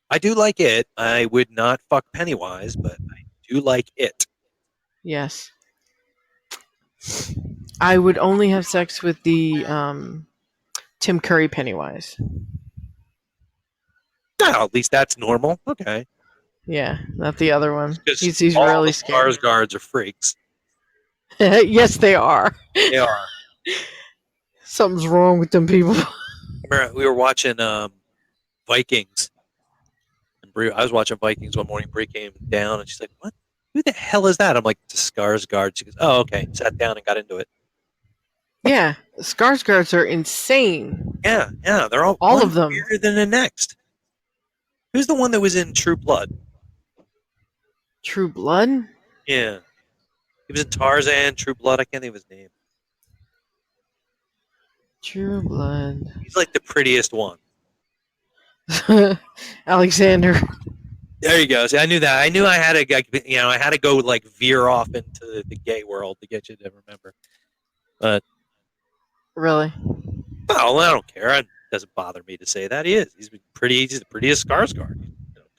I do like it. I would not fuck Pennywise, but I do like it. Yes. I would only have sex with the Tim Curry Pennywise. No, at least that's normal. Okay. Yeah, not the other one. 'Cause He's all really the scary. Stars guards are freaks. Yes, they are. They are. Something's wrong with them people. Remember, we were watching Vikings. And I was watching Vikings one morning. Brie came down and she's like, "What? Who the hell is that?" I'm like, "The Scars guard." She goes, "Oh, okay." Sat down and got into it. Yeah, Skarsgårds are insane. Yeah, they're all All one of them. weirder than the next. Who's the one that was in True Blood? True Blood? Yeah, he was in Tarzan, True Blood. I can't think of his name. True Blood. He's like the prettiest one. Alexander. There you go. See, I knew that. I knew I had to, I had to go like veer off into the gay world to get you to remember. But Really? well, I don't care. doesn't bother me to say that. He is. He's the prettiest Skarsgård.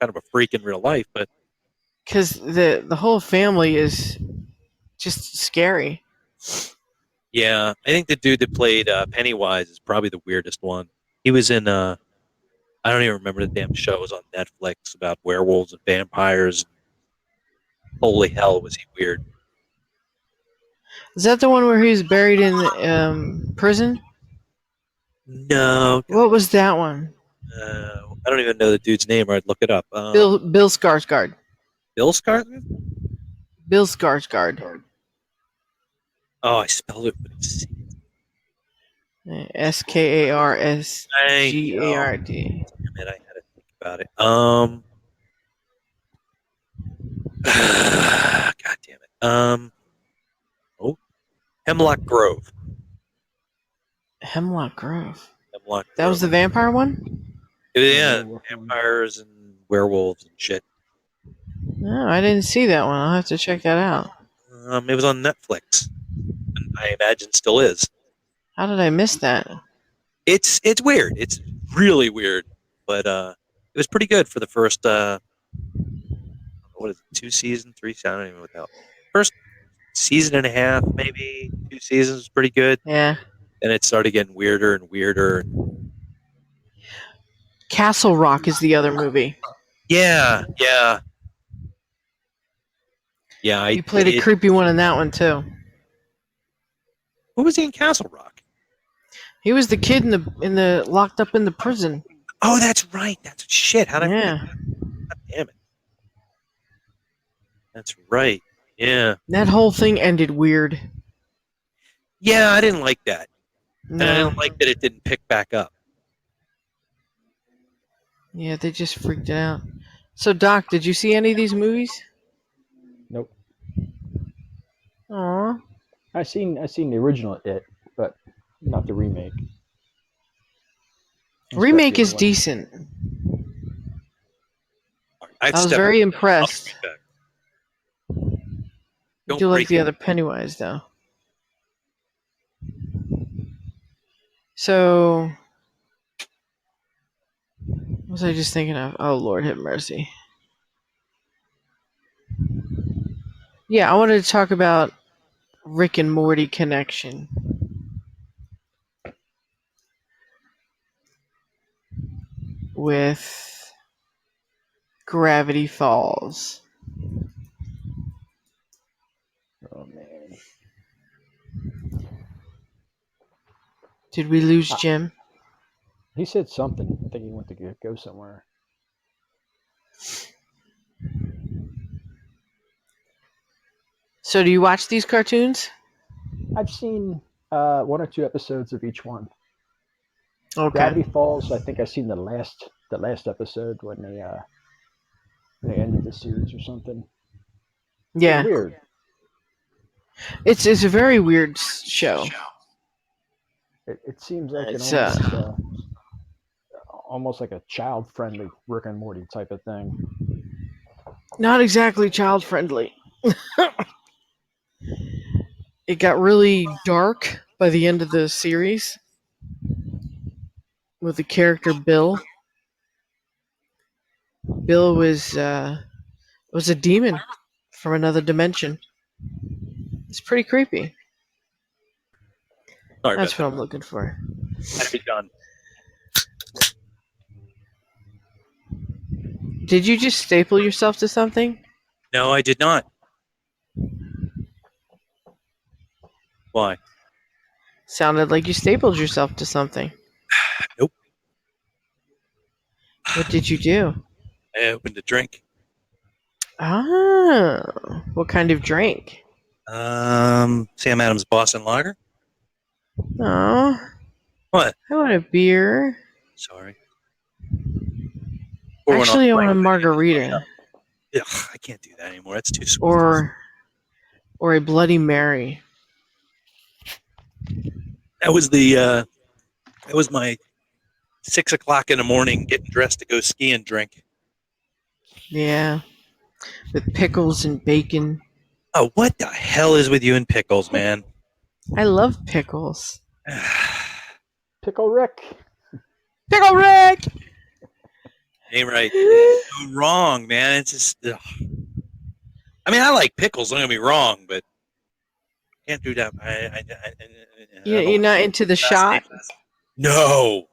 Kind of a freak in real life, but Because the whole family is just scary. yeah, I think the dude that played Pennywise is probably the weirdest one. He was in I don't even remember the damn show. It was on Netflix about werewolves and vampires. Holy hell, was he weird? Is that the one where he was buried in prison? No, What was that one? I don't even know the dude's name, or I'd look it up. Bill Skarsgård. Bill Skarsgård? Bill Skarsgård. Oh, I spelled it with a C. Skarsgard. Damn it, I had to think about it. God damn it. Oh, Hemlock Grove. Hemlock Grove. Hemlock That was the Grove. vampire one? Yeah, werewolf one. vampires and werewolves and shit. No, I didn't see that one. I'll have to check that out. It was on Netflix, and I imagine still is. How did I miss that? It's weird. It's really weird, but it was pretty good for the first what is it, 2 seasons, 3 seasons? I don't even know what that. First season and a half, maybe 2 seasons was pretty good. Yeah. And it started getting weirder and weirder. Castle Rock is the other movie. Yeah. You played a creepy one in that one too. Who was he in Castle Rock? He was the kid in the locked up in the prison. Oh, that's right. That's shit. How did I? Yeah. God damn it. That's right. Yeah. That whole thing ended weird. Yeah, I didn't like that. And I No. didn't like that it didn't pick back up. Yeah, they just freaked it out. So, Doc, did you see any of these movies? Nope. Aw. I seen the original It, but not the remake. Remake Especially is the one- decent. I'd I was step very up. impressed. Don't Do like break the it. other Pennywise, though. So, what was I just thinking of? Oh, Lord have mercy. Yeah, I wanted to talk about Rick and Morty connection. With Gravity Falls. Oh man. Did we lose Jim? He said something. I think he went to go somewhere. So, do you watch these cartoons? I've seen 1 or 2 episodes of each one. Okay. Gravity Falls. I think I've seen the last episode when they ended the series or something. Yeah. Weird. It's a very weird show. It seems like It's, almost like a child-friendly Rick and Morty type of thing. Not exactly child friendly. It got really dark by the end of the series with the character Bill. Bill was a demon from another dimension. It's pretty creepy. Sorry That's about what I'm looking for. that. Had to be done. Did you just staple yourself to something? No, I did not. Why? Sounded like you stapled yourself to something. Nope. What did you do? I opened a drink. Oh, what kind of drink? Sam Adams Boston Lager. Oh, What? I want a beer. Sorry. Actually, I want a margarita Ugh, I can't do that anymore. That's too sweet. or a Bloody Mary. That was that was my 6 o'clock in the morning getting dressed to go ski and drink. Yeah, with pickles and bacon. Oh, what the hell is with you and pickles, man? I love pickles. Pickle Rick. Pickle Rick! Ain't right. It's so wrong, man. It's just. Ugh. I mean, I like pickles. Don't get me wrong, but can't do that. You're not into the shot? No.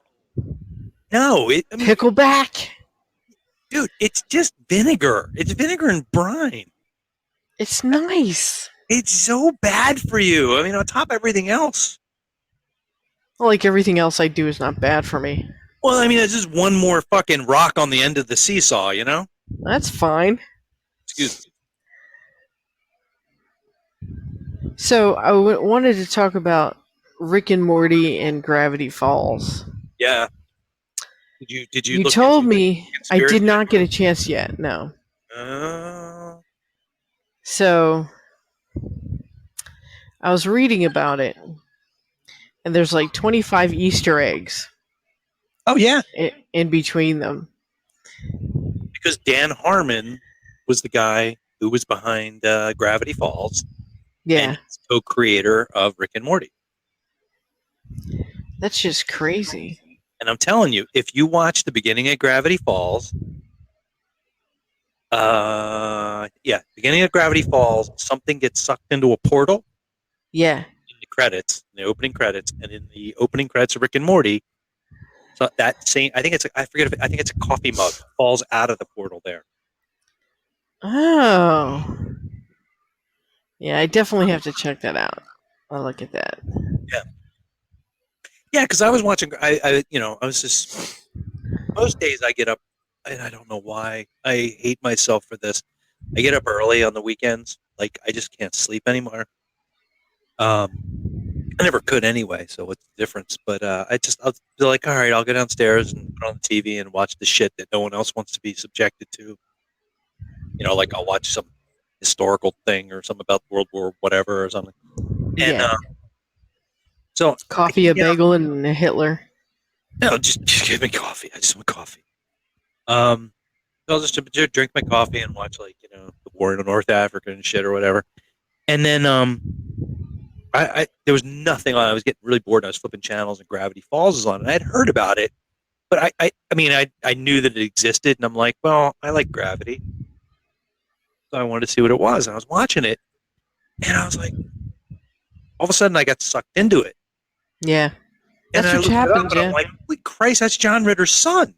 No. I mean, Pickleback? dude, it's just vinegar. It's vinegar and brine. It's nice. It's so bad for you. I mean, on top of everything else. Well, like everything else I do is not bad for me. Well, I mean, it's just one more fucking rock on the end of the seesaw, you know? That's fine. Excuse me. So I wanted to talk about Rick and Morty and Gravity Falls. Yeah. Did you You look told into me I conspiracy? did not get a chance yet. No. So I was reading about it, and there's like 25 Easter eggs Oh, yeah. in between them. Because Dan Harmon was the guy who was behind Gravity Falls. Yeah, And he's co-creator of Rick and Morty. that's just crazy. And I'm telling you, if you watch the beginning of Gravity Falls, beginning of Gravity Falls, something gets sucked into a portal Yeah. in the credits, in the opening credits, and in the opening credits of Rick and Morty, so that same, I think it's a coffee mug falls out of the portal there. Oh. Yeah, I definitely have to check that out. I'll look at that. Yeah, because I was watching. I was just most days I get up, and I don't know why. I hate myself for this. I get up early on the weekends. Like I just can't sleep anymore. I never could anyway. So what's the difference? But I'll be like, all right, I'll go downstairs and put on the TV and watch the shit that no one else wants to be subjected to. You know, like I'll watch some historical thing or something about World War whatever or something. And Yeah. so Coffee, a bagel, and a Hitler. no, just give me coffee. I just want coffee. So I'll just drink my coffee and watch the war in North Africa and shit or whatever. And then I there was nothing on. I was getting really bored. I was flipping channels and Gravity Falls was on, and I'd heard about it, but I knew that it existed, and I'm like, well, I like Gravity, so I wanted to see what it was. And I was watching it, and I was like, all of a sudden, I got sucked into it. Yeah. And That's I what looked it up, happens, and I'm yeah. like, holy Christ, that's John Ritter's son.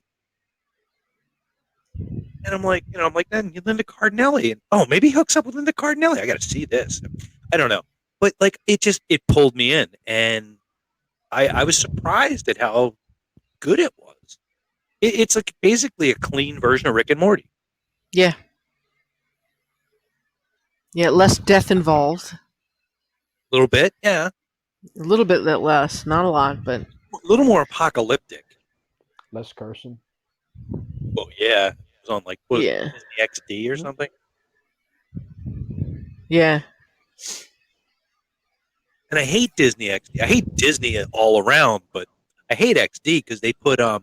And I'm like, then Linda Cardinelli, and oh, maybe he hooks up with Linda Cardinelli. I got to see this. I don't know, but like it pulled me in, and I was surprised at how good it was. It's like basically a clean version of Rick and Morty. Yeah. Yeah, less death involved. A little bit, yeah. A little bit less, not a lot, but A little more apocalyptic. Less cursing. Well, yeah, it was on like what was yeah. it, Disney XD or something. Yeah. And I hate Disney XD. I hate Disney all around, but I hate XD because they put what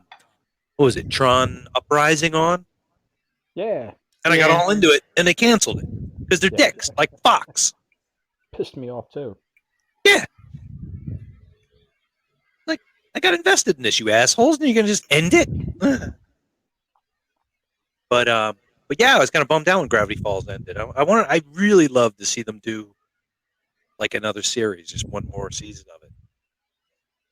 was it, Tron Uprising on, Yeah. and I got Yeah. all into it, and they canceled it because they're Yeah. dicks like Fox. Pissed me off too. Yeah. Like, I got invested in this, you assholes, and you're gonna just end it. But yeah, I was kind of bummed out when Gravity Falls ended. I really love to see them do like another series, just one more season of it.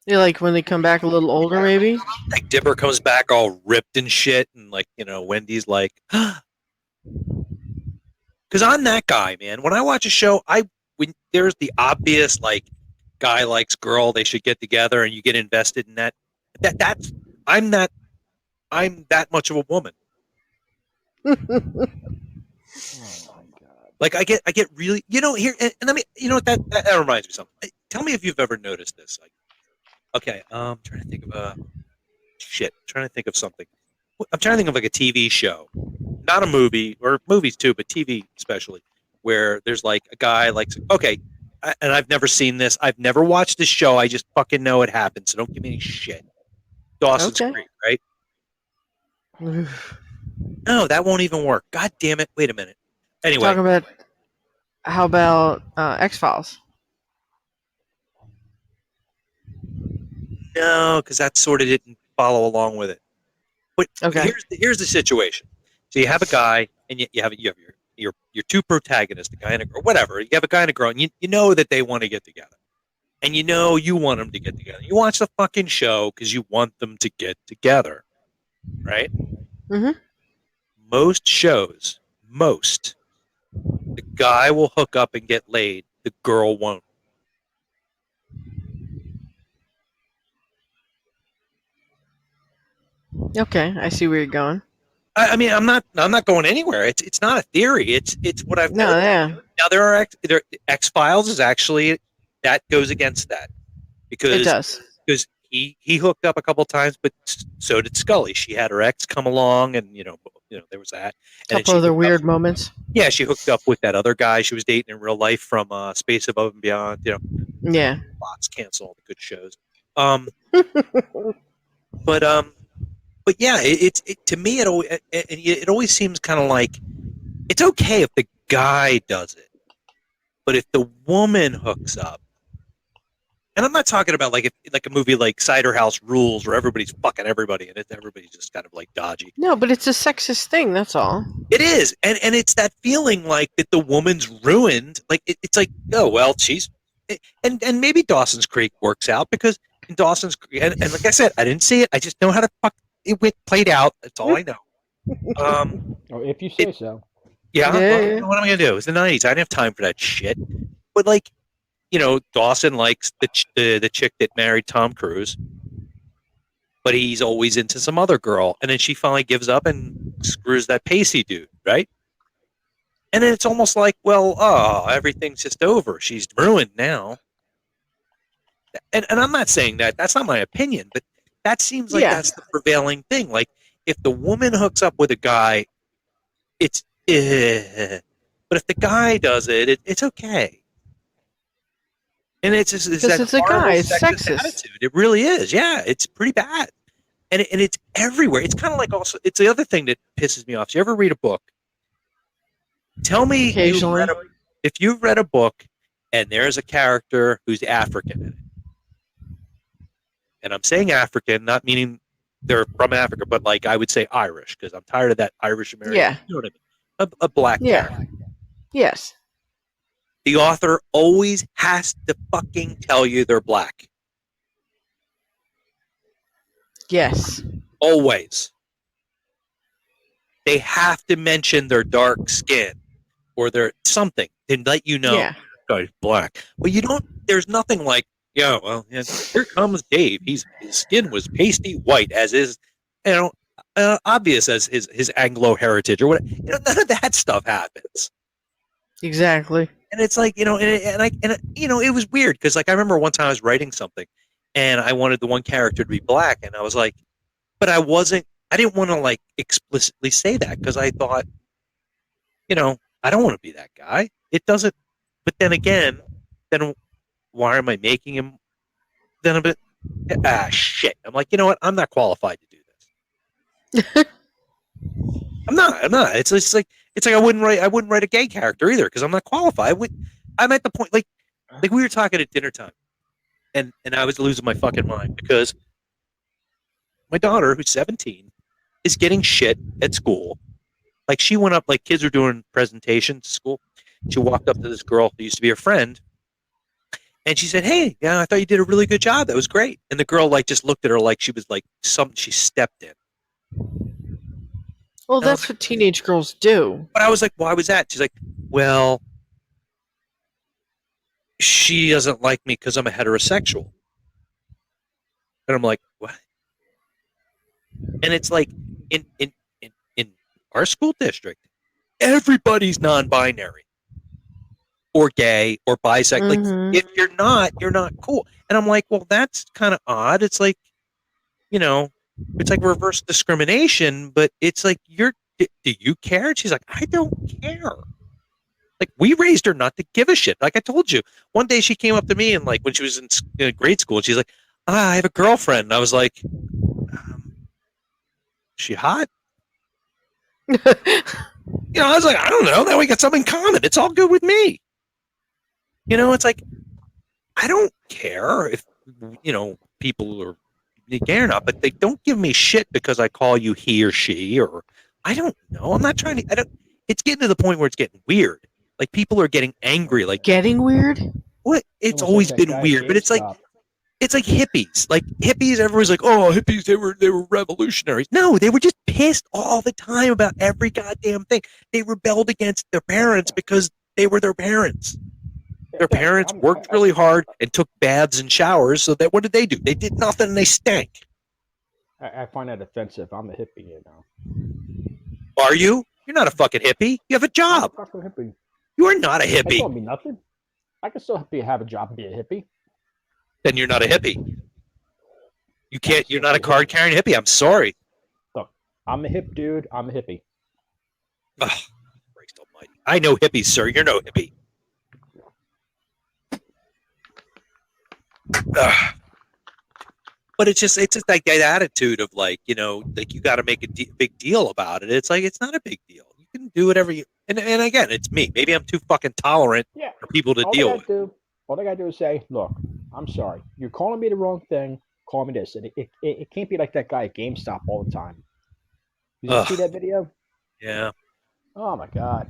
Yeah, like when they come back a little older, maybe. Like Dipper comes back all ripped and shit, and Wendy's like, because I'm that guy, man. When I watch a show, when there's the obvious like guy likes girl, they should get together, and you get invested in that. I'm that much of a woman. Oh my god. Like I get really, here, and let me, that reminds me of something. Tell me if you've ever noticed this. Like, okay, I'm trying to think of something. I'm trying to think of like a TV show, not a movie, or movies too, but TV especially, where there's like a guy likes, okay, and I've never seen this. I've never watched this show. I just fucking know it happened. So don't give me any shit. Dawson's Okay. Creek, right? No, that won't even work. God damn it. Wait a minute. Anyway. How about X-Files? No, because that sort of didn't follow along with it. But Okay. here's the situation. So you have a guy, and you have your two protagonists, a guy and a girl, whatever. You have a guy and a girl, and you know that they want to get together, and you know you want them to get together. You watch the fucking show because you want them to get together, right? Mhm. Most shows, the guy will hook up and get laid. The girl won't. Okay, I see where you're going. I mean, I'm not going anywhere. It's not a theory. It's what I've No, noticed. yeah, Now there X-Files is actually that goes against that it because does. he hooked up a couple times, but so did Scully. She had her ex come along, and there was that. And then Couple she other hooked weird up, moments. yeah, she hooked up with that other guy she was dating in real life from Space Above and Beyond. Yeah. Fox cancel all the good shows. But yeah, to me it always seems kind of like it's okay if the guy does it, but if the woman hooks up, and I'm not talking about like a movie like Cider House Rules where everybody's fucking everybody and everybody's just kind of like dodgy. No, but it's a sexist thing. That's all. It is, and it's that feeling like that the woman's ruined. Like it's like, oh well, she's and maybe Dawson's Creek works out because in Dawson's Creek, and like I said, I didn't see it. I just know how to fuck it played out. That's all I know. Or if you say so. Yeah, Yeah, well, yeah. what am I gonna do? It's the '90s. I didn't have time for that shit. But like, Dawson likes the chick that married Tom Cruise, but he's always into some other girl, and then she finally gives up and screws that Pacey dude, right? And then it's almost like, well, everything's just over. She's ruined now. And I'm not saying that. That's not my opinion, but that seems like Yeah. that's the prevailing thing. Like, if the woman hooks up with a guy, it's but if the guy does it, it's okay. And it's Because that it's a horrible guy. It's sexist sexist. attitude. It really is. Yeah, it's pretty bad. And it's everywhere. It's kind of like also, it's the other thing that pisses me off. So you ever read a book? Tell me Occasionally. if you've read a book and there's a character who's African in it. And I'm saying African, not meaning they're from Africa, but like I would say Irish, because I'm tired of that Irish American. Yeah. You know what I mean? A black Yeah. character. Yes. The author always has to fucking tell you they're black. Yes. Always. They have to mention their dark skin or their something to let you know Yeah. guy's black. But you don't, there's nothing like, here comes Dave. His skin was pasty white, as is, obvious as his Anglo heritage or whatever. None of that stuff happens. Exactly. And it's like, it was weird because like I remember one time I was writing something and I wanted the one character to be black, and I was like, but I didn't want to like explicitly say that because I thought, I don't want to be that guy. It doesn't. But then again, why am I making him? Then a bit. Shit. I'm like, you know what? I'm not qualified to do this. I'm not. It's like I wouldn't write a gay character either because I'm not qualified. I'm at the point like we were talking at dinner time, and I was losing my fucking mind because my daughter, who's 17, is getting shit at school. Like she went up, like kids were doing presentations at school. She walked up to this girl who used to be her friend, and she said, "Hey, yeah, I thought you did a really good job. That was great." And the girl like just looked at her like she was like something she stepped in. Well, that's what teenage girls do. But I was like, "Why was that?" She's like, "Well, she doesn't like me because I'm a heterosexual." And I'm like, "What?" And it's like in our school district, everybody's non-binary or gay or bisexual. Mhm. Like, if you're not cool. And I'm like, well, that's kind of odd. It's like, it's like reverse discrimination, but it's like, do you care? And she's like, I don't care. Like, we raised her not to give a shit. Like I told you, one day she came up to me and like when she was in grade school, and she's like, I have a girlfriend. And I was like, she hot? I was like, I don't know. Now we got something in common. It's all good with me. It's like, I don't care if, people are gay or not, but they don't give me shit because I call you he or she, or I don't know. I'm not trying to. I don't. It's getting to the point where it's getting weird. Like people are getting angry. Like Getting weird? what? It's Almost always that been guy at weird, but it's like GameStop. hippies. Like hippies, everyone's like, oh, hippies, they were revolutionaries. No, they were just pissed all the time about every goddamn thing. They rebelled against their parents because they were their parents. Their Thanks. parents worked really hard and took baths and showers, so that what did they do? They did nothing and they stank. I find that offensive. I'm a hippie, you know. Are you? You're not a fucking hippie. You have a I'm a job. fucking hippie. You are not a That hippie. don't mean nothing. I can still have a job and be a hippie. Then you're not a hippie. You can't. You're not a Absolutely. card carrying hippie. I'm sorry. Look, I'm a hip dude. I'm a hippie. Ugh, Christ almighty. I know hippies, sir. You're no hippie. Ugh. But it's just like that attitude of like, you know, like you got to make a big deal about it. It's like, it's not a big deal. You can do whatever you, and again, it's me. Maybe I'm too fucking tolerant Yeah. for people to All deal they with. all they gotta do is say, look, I'm sorry. You're calling me the wrong thing. Call me this. And it can't be like that guy at GameStop all the time. Did you Ugh. see that video? Yeah. Oh my God.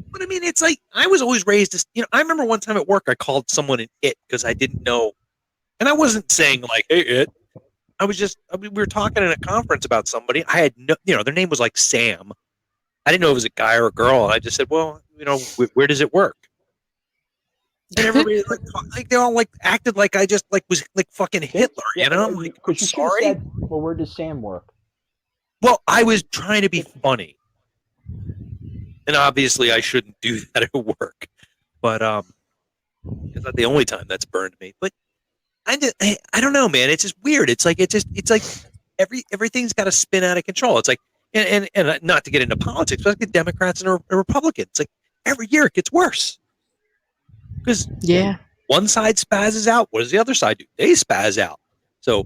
But I mean, it's like, I was always raised as, you know, I remember one time at work, I called someone an it because I didn't know. And I wasn't saying like, hey, it. We were talking in a conference about somebody. I had no, you know, their name was like Sam. I didn't know if it was a guy or a girl. And I just said, well, you know, where does it work? And everybody like they all like acted like I just like was like fucking Hitler, you know? I'm like, I'm Because you should have sorry. said, well, where does Sam work? Well, I was trying to be funny. And obviously I shouldn't do that at work. But it's not the only time that's burned me. But I don't know, man. It's just weird. It's like everything's got to spin out of control. It's like and not to get into politics, but like the Democrats and Republicans. It's like every year it gets worse. Because Yeah. one side spazzes out. What does the other side do? They spaz out. So,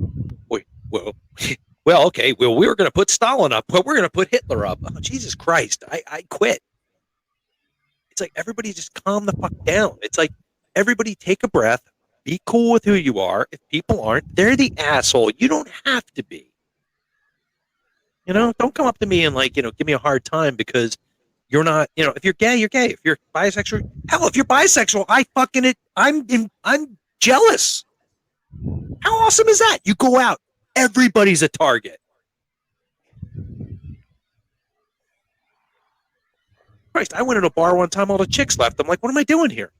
okay. Well, we were going to put Stalin up, but we're going to put Hitler up. Oh, Jesus Christ. I quit. It's like everybody just calm the fuck down. It's like everybody take a breath. Be cool with who you are. If people aren't, they're the asshole. You don't have to be. You know, don't come up to me and like, you know, give me a hard time because you're not, you know, if you're gay, you're gay. If you're bisexual, hell, if you're bisexual, I'm jealous. How awesome is that? You go out, everybody's a target. Christ, I went in a bar one time, all the chicks left. I'm like, what am I doing here?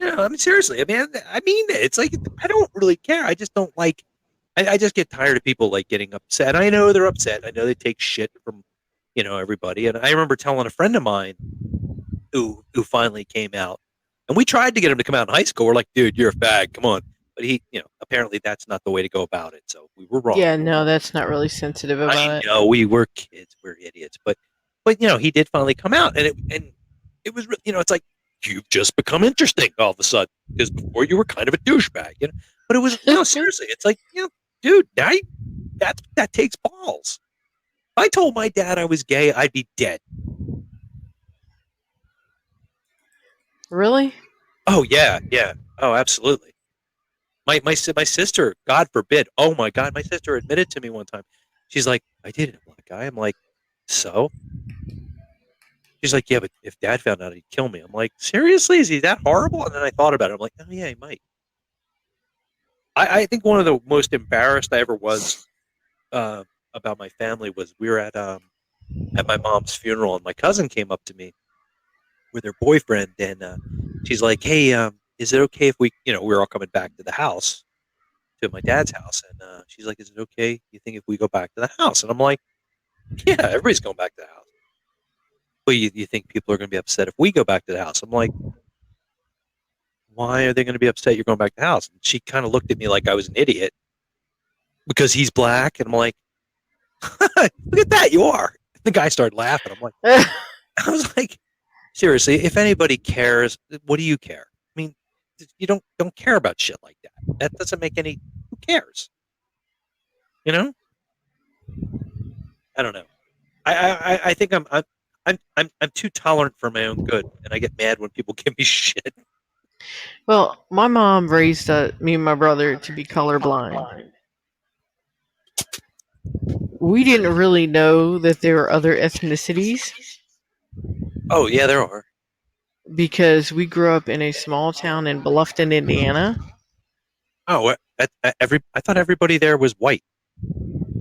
Yeah, I mean, seriously. I mean it. It's like I don't really care. I just don't like. I just get tired of people like getting upset. I know they're upset. I know they take shit from, you know, everybody. And I remember telling a friend of mine who finally came out, and we tried to get him to come out in high school. We're like, dude, you're a fag. Come on. But he, you know, apparently that's not the way to go about it. So we were wrong. Yeah, no, that's not really sensitive about I it. know we were kids, we're idiots, but you know, he did finally come out, and it was, you know, it's like you've just become interesting all of a sudden because before you were kind of a douchebag, you know. But it was, you know, seriously, it's like, you know, dude, now that takes balls. If I told my dad I was gay, I'd be dead. Really? Oh yeah, yeah. Oh, absolutely. My sister, God forbid. Oh my God, my sister admitted to me one time. She's like, I dated a black guy. I'm like, so? She's like, yeah, but if Dad found out, he'd kill me. I'm like, seriously? Is he that horrible? And then I thought about it. I'm like, oh yeah, he might. I think one of the most embarrassed I ever was about my family was we were at my mom's funeral, and my cousin came up to me with her boyfriend, and she's like, hey, is it okay if we, you know, we're all coming back to the house, to my dad's house, and she's like, is it okay, you think, if we go back to the house? And I'm like, yeah, everybody's going back to the house. But you think people are going to be upset if we go back to the house? I'm like, why are they going to be upset you're going back to the house? And she kind of looked at me like I was an idiot because he's black, and I'm like, look at that, you are. The guy started laughing. I'm like, I was like, seriously, if anybody cares, what do you care? I mean, you don't care about shit like that. That doesn't make any. Who cares? You know? I don't know. I think I'm too tolerant for my own good, and I get mad when people give me shit. Well, my mom raised me and my brother to be colorblind. We didn't really know that there were other ethnicities Oh yeah, there are. because we grew up in a small town in Bluffton, Indiana. Oh, I thought everybody there was white.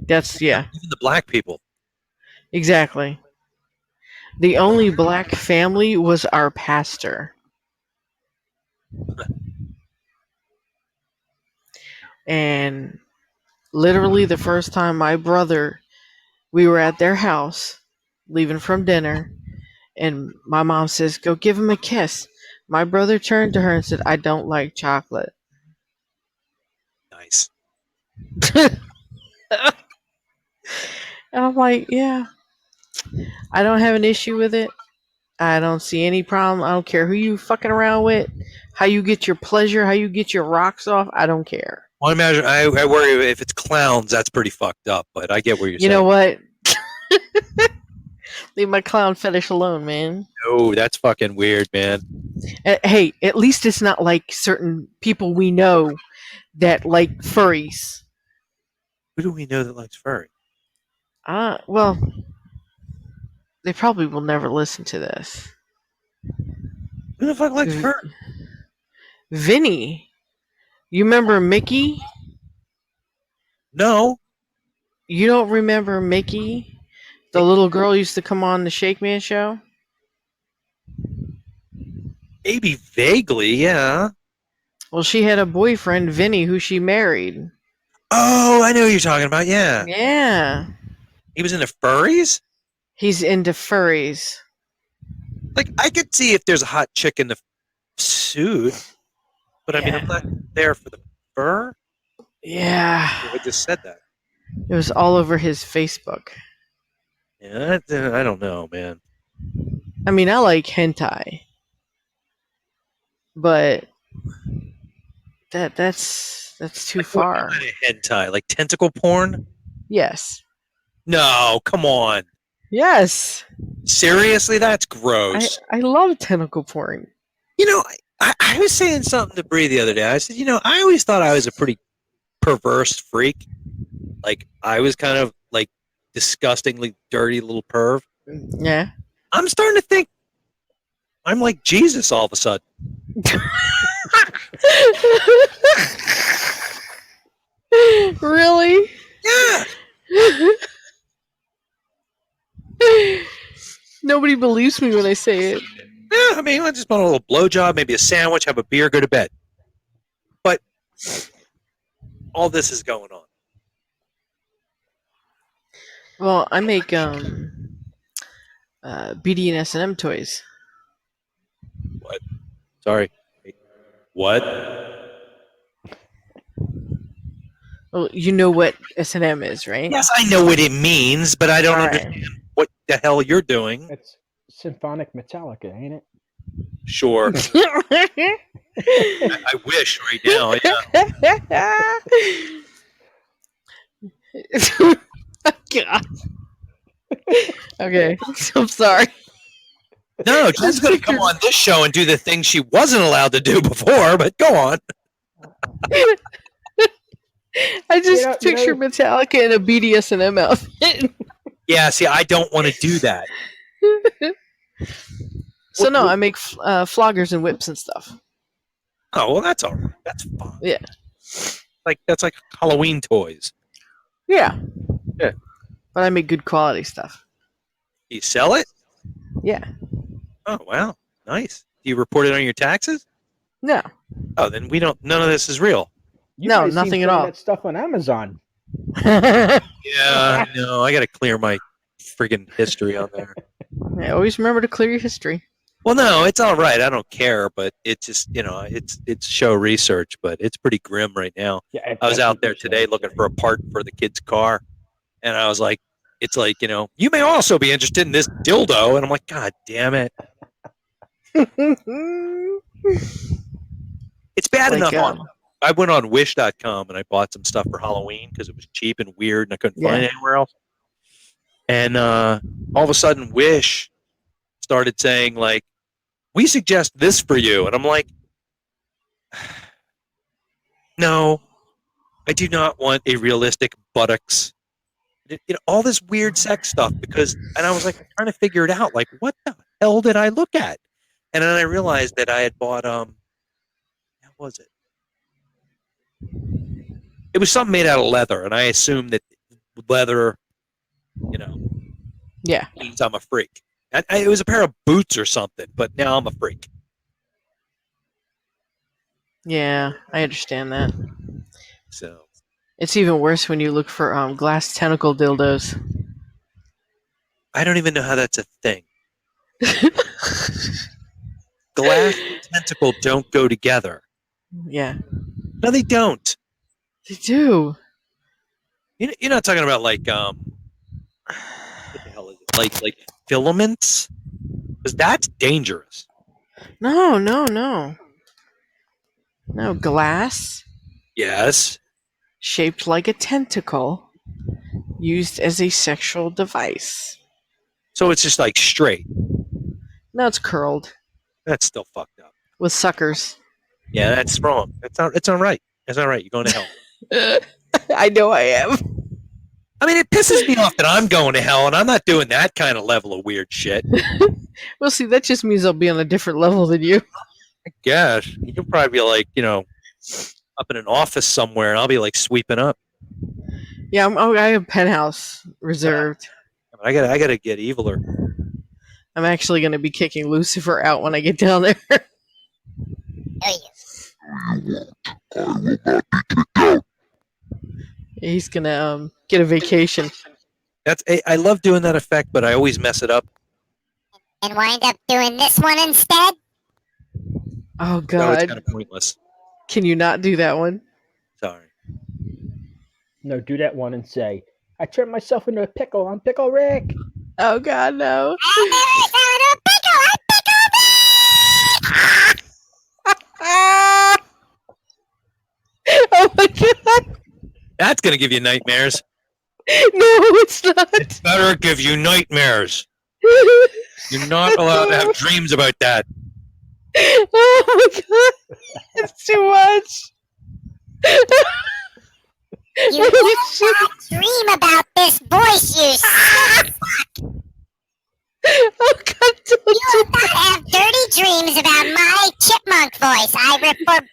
That's, yeah, Even the black people. exactly. The only black family was our pastor. And literally the first time we were at their house, leaving from dinner, and my mom says, "Go give him a kiss." My brother turned to her and said, "I don't like chocolate." Nice. And I'm like, yeah, I don't have an issue with it. I don't see any problem. I don't care who you fucking around with, how you get your pleasure, how you get your rocks off. I don't care. Well, I worry if it's clowns, that's pretty fucked up. But I get what you're You saying. know what? Leave my clown fetish alone, man. No, that's fucking weird, man. Hey, at least it's not like certain people we know that like furries. Who do we know that likes furry? Well, they probably will never listen to this. Who the fuck likes furry? Vinny. You remember Mickey? No. You don't remember Mickey? The little girl used to come on the Shake Man show? Maybe vaguely, yeah. Well, she had a boyfriend, Vinny, who she married. Oh, I know who you're talking about, yeah. Yeah. He was into furries? He's into furries. Like, I could see if there's a hot chick in the suit, but I mean, I'm not there for the fur. Yeah. I just said that. It was all over his Facebook. Yeah, I don't know, man. I mean, I like hentai. But that's too Like, far. what kind of hentai? Like tentacle porn? Yes. No, come on. Yes. Seriously, that's gross. I love tentacle porn. You know, I was saying something to Bree the other day. I said, I always thought I was a pretty perverse freak. Like, I was kind of like disgustingly dirty little perv. Yeah. I'm starting to think I'm like Jesus all of a sudden. Really? Yeah. Nobody believes me when I say it. Yeah, I mean, I just want a little blowjob, maybe a sandwich, have a beer, go to bed. But all this is going on. Well, I make BD and S&M toys. What? Sorry. What? Well, you know what S&M is, right? Yes, I know what it means, but I don't understand what the hell you're doing. It's symphonic Metallica, ain't it? Sure. I wish right now. Yeah. God. Okay, I'm sorry. No, Jen's going to come on this show and do the thing she wasn't allowed to do before, but go on. I just picture Metallica in a BDSM outfit. Yeah, see, I don't want to do that. So no, I make floggers and whips and stuff. Oh, well, that's all right. That's fine. Yeah. That's like Halloween toys. Yeah. Yeah. But I make good quality stuff. You sell it? Yeah. Oh, wow. Nice. Do you report it on your taxes? No. Oh, then none of this is real. You No, guys nothing seem at to all. That stuff on Amazon. Yeah, no, I got to clear my friggin' history on there. I always remember to clear your history. Well, no, it's all right. I don't care, but it's just, it's show research, but it's pretty grim right now. Yeah, I was out there today looking for a part for the kid's car, and I was like, it's like, you may also be interested in this dildo, and I'm like, God damn it. It's bad Like, enough I went on Wish.com and I bought some stuff for Halloween because it was cheap and weird and I couldn't find it anywhere else. And all of a sudden, Wish started saying, like, we suggest this for you. And I'm like, No, I do not want a realistic buttocks. All this weird sex stuff and I was like trying to figure it out. Like, what the hell did I look at? And then I realized that I had bought how was it? It was something made out of leather, and I assumed that leather, Yeah. means I'm a freak. It was a pair of boots or something, but now I'm a freak. Yeah, I understand that. So It's even worse when you look for glass tentacle dildos. I don't even know how that's a thing. Glass and tentacle don't go together. Yeah, No, they don't. they do. You're not talking about like what the hell is it? Like filaments? Because that's dangerous. No. No, glass Yes. shaped like a tentacle used as a sexual device. So it's just like straight. No, it's curled That's still fucked up. with suckers. Yeah, that's wrong. It's not right. It's not right. You're going to hell. I know I am. I mean, it pisses me off that I'm going to hell and I'm not doing that kind of level of weird shit. Well, see, that just means I'll be on a different level than you. I guess. You'll probably be like, up in an office somewhere and I'll be like sweeping up. Yeah, I have penthouse reserved. I gotta get eviler. I'm actually going to be kicking Lucifer out when I get down there. He's going to get a vacation. I love doing that effect, but I always mess it up. And wind up doing this one instead? Oh, So it's God. kind of pointless. Can you not do that one? Sorry. No, do that one and say, I turned myself into a pickle. I'm Pickle Rick. Oh, God, no. I never saw a pickle. I'm Oh, my God. That's gonna give you nightmares. No, it's not. Better give you nightmares. You're not allowed to have dreams about that. Oh, my God. It's too much. You will not dream about this voice, you sick. Oh, God, don't You do will not have dirty dreams about my chipmunk voice. I forbid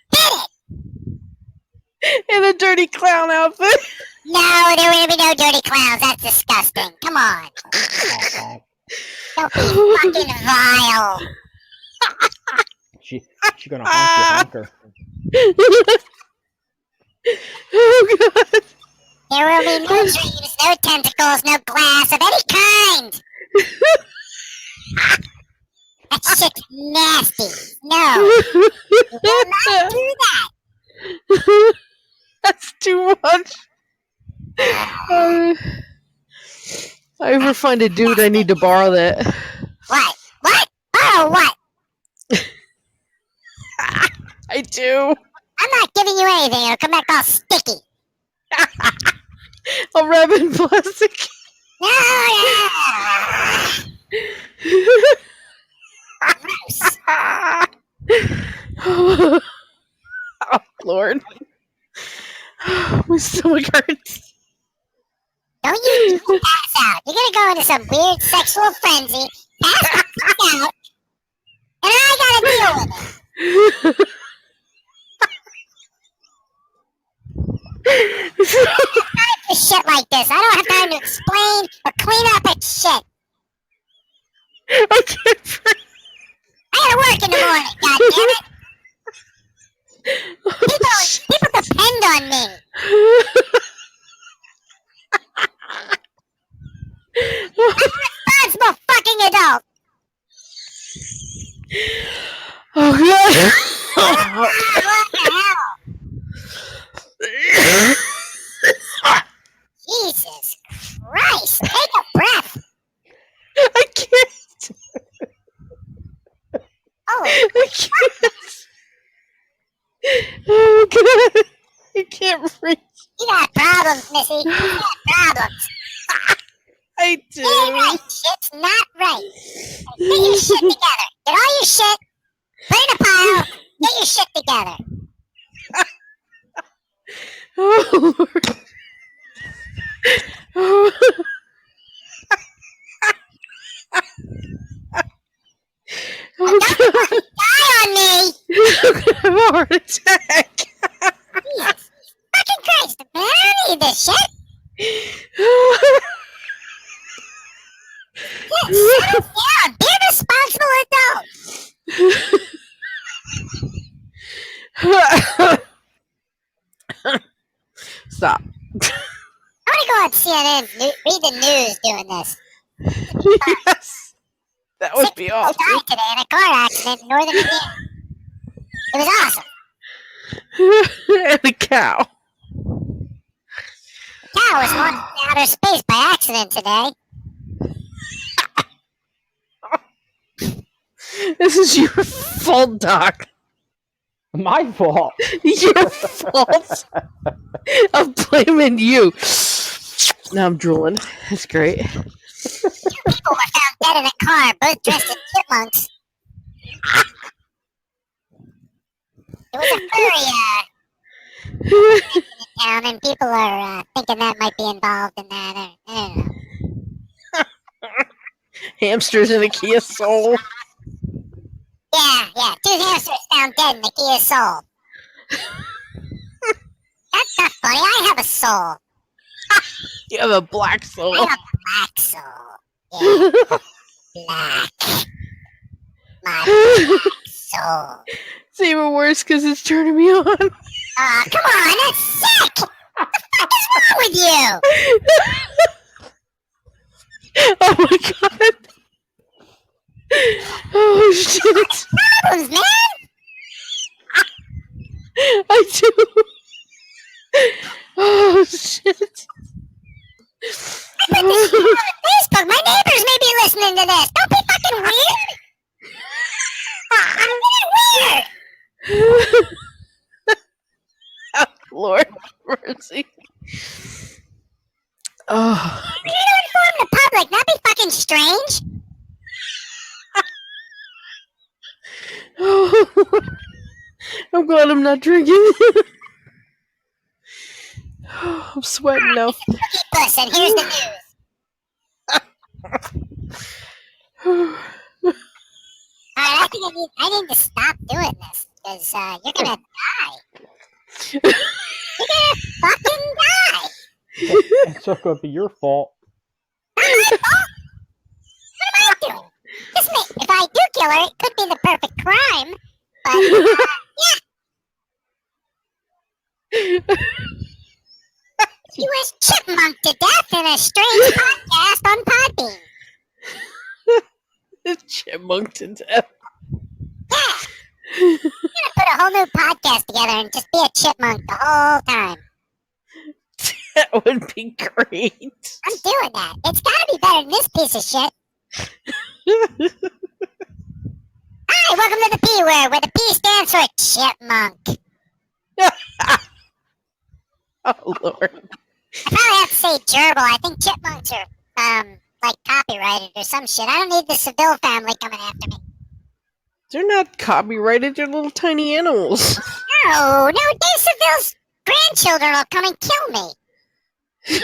it. in a dirty clown outfit. No, there will be no dirty clowns. That's disgusting. Come on. Don't be fucking vile. She gonna honk your honker. Oh, God. There will be no dreams, no tentacles, no glass of any kind. That shit's nasty. No, you will not do that. That's too much. If I ever find a dude, I need to borrow that. What? What? Oh, what? I do. I'm not giving you anything. It'll come back all sticky. I'll wrap it in plastic. No, Gross. Oh, Lord. My stomach hurts. Don't you pass out. You're gonna go into some weird sexual frenzy, pass the fuck out, and I gotta deal with it. Time for shit like this. I don't have time to explain or clean up its shit. I can't breathe. I gotta work in the morning, goddammit. People depend on me. I'm a responsible fucking adult. Oh, God. What the hell? Jesus Christ. Take a breath. I can't. Oh, I can't. Oh, God. I can't breathe. you got problems, Missy. You got problems. I It ain't right. do. Shit's not right. Get your shit together. Get all your shit. Put it in a pile. Get your shit together. Oh, Lord. Oh. Oh, God. Die on me! I'm gonna have a heart attack. Jesus fucking Christ, man! I don't need this shit. Settle down. Be a responsible adult. Stop. I'm gonna go on CNN, read the news doing this. Yes. That would 6 be people awesome. died today in a car accident in northern Indiana. It was awesome. And a cow. The cow was launched into outer space by accident today. This is your fault, Doc. My fault. Your fault. I'm blaming you. Now I'm drooling. That's great. 2 people were found dead in a car, both dressed as chipmunks. It was a furry in town, and people are thinking that might be involved in that. I don't know. Hamsters in a Kia Soul. Yeah. 2 hamsters found dead in the Kia Soul. That's not funny. I have a soul. You have a black soul. I have a black soul. Yeah, black. My black soul. It's even worse because it's turning me on. Aw, come on, that's sick! What the fuck is wrong with you? Oh my god. Oh shit. Problems, man! I do. Oh shit. I put this shit on Facebook. My neighbors may be listening to this. Don't be fucking weird! I'm weird! Lord mercy. Oh. You're to inform the public, not be fucking strange. Oh. I'm glad I'm not drinking. I'm sweating now. Cookie Puss, and here's the news. Alright, I think I need to stop doing this, because you're gonna die. You're gonna fucking die! It's not going to be your fault. Not my fault! What am I doing? If I do kill her, it could be the perfect crime, but, she was chipmunked to death in a strange podcast on Podbean. Chipmunk to death. Yeah! I'm gonna put a whole new podcast together and just be a chipmunk the whole time. That would be great. I'm doing that. It's gotta be better than this piece of shit. Hi, welcome to the P word, where the P stands for chipmunk. Oh Lord. I probably have to say gerbil. I think chipmunks are, like copyrighted or some shit. I don't need the Seville family coming after me. They're not copyrighted, they're little tiny animals. No, Dave Seville's grandchildren will come and kill me. I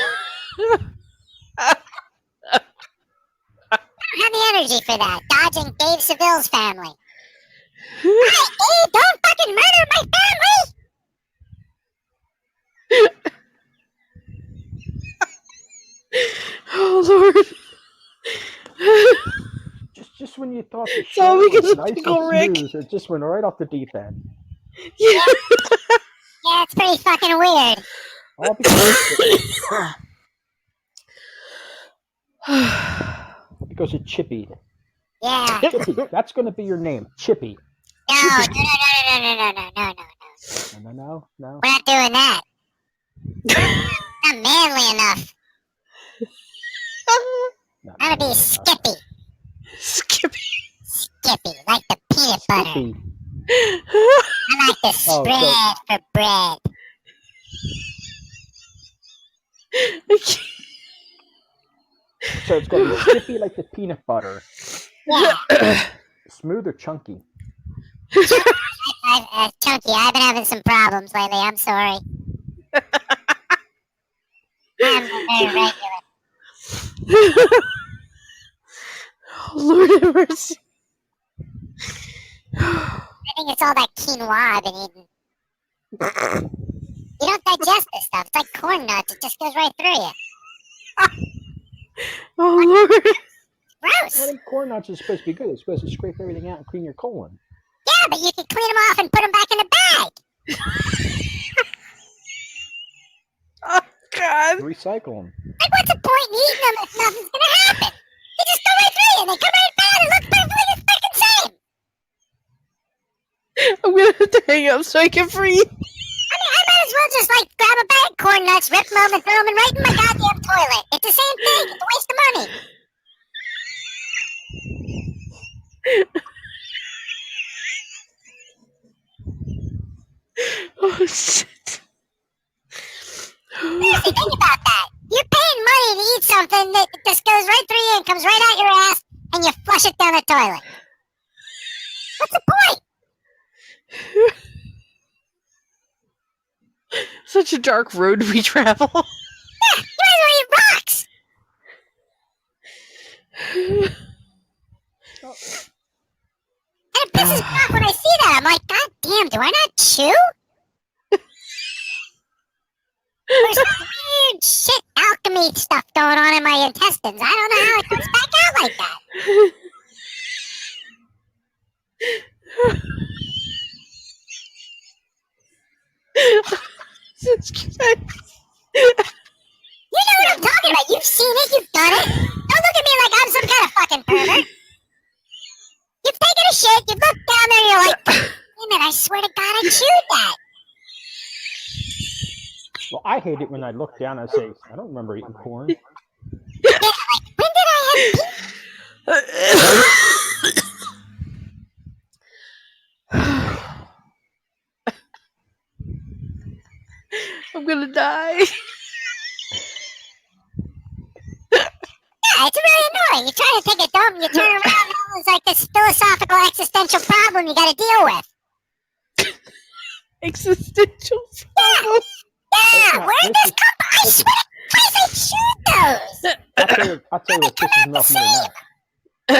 don't have the energy for that. Dodging Dave Seville's family. Hey, Dave, don't fucking murder my family! Oh Lord. Just when you thought the It's all show because was of nice Pickle and Rick. smooth, it just went right off the deep end. Yeah. Yeah, it's pretty fucking weird. All because because it chippied. Yeah. Chippy, that's going to be your name, Chippy. No. No. We're not doing that. Not manly enough. No, I'm gonna be Skippy. Skippy. Skippy, like the peanut butter. Skippy. I like the spread for bread. So it's going to be Skippy like the peanut butter. Yeah. Smooth or chunky? Chunky, I've been having some problems lately. I'm sorry. Very regular. Oh, Lord have mercy. I think it's all that quinoa I've been eating. You don't digest this stuff. It's like corn nuts. It just goes right through you. Oh, Lord. I Gross. think corn nuts is supposed to be good. It's supposed to scrape everything out and clean your colon. Yeah, but you can clean them off and put them back in the bag. Oh, God. Recycle them. Like, what's the point in eating them if nothing's gonna happen? They just go right through you and they come right back and look perfectly the fucking same. I'm going to have to hang up so I can breathe. I might as well just like grab a bag of corn nuts, rip them and throw them right in my goddamn toilet. It's the same thing. It's a waste of money. Oh, shit. Seriously, think about that. You're paying money to eat something that just goes right through you and comes right out your ass, and you flush it down the toilet. What's the point? Such a dark road we travel. Yeah, you might as well eat rocks. And it pisses me off when I see that. I'm like, God damn, do I not chew? There's some weird shit alchemy stuff going on in my intestines. I don't know how it comes back out like that. You know what I'm talking about. You've seen it. You've done it. Don't look at me like I'm some kind of fucking pervert. You've taken a shit. You look down there and you're like, damn it, I swear to God, I chewed that. Well, I hate it when I look down and I say, I don't remember eating corn. Yeah, like, when did I have I'm gonna die. Yeah, it's really annoying. You try to take a dump and you turn around and it's like this philosophical existential problem you gotta deal with. Existential problem. Yeah, where did this come from? I swear to Christ, I chewed those. I'll tell you what pisses me off more than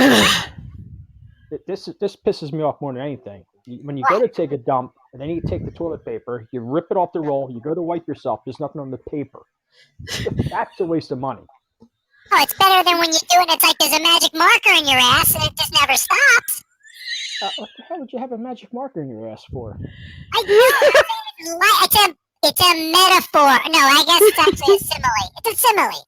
that. This pisses me off more than anything. When you go to take a dump and then you take the toilet paper, you rip it off the roll, you go to wipe yourself, there's nothing on the paper. That's a waste of money. Oh, it's better than when you do it. It's like there's a magic marker in your ass and it just never stops. What the hell would you have a magic marker in your ass for? I know. It's a metaphor. No, I guess it's actually a simile. It's a simile.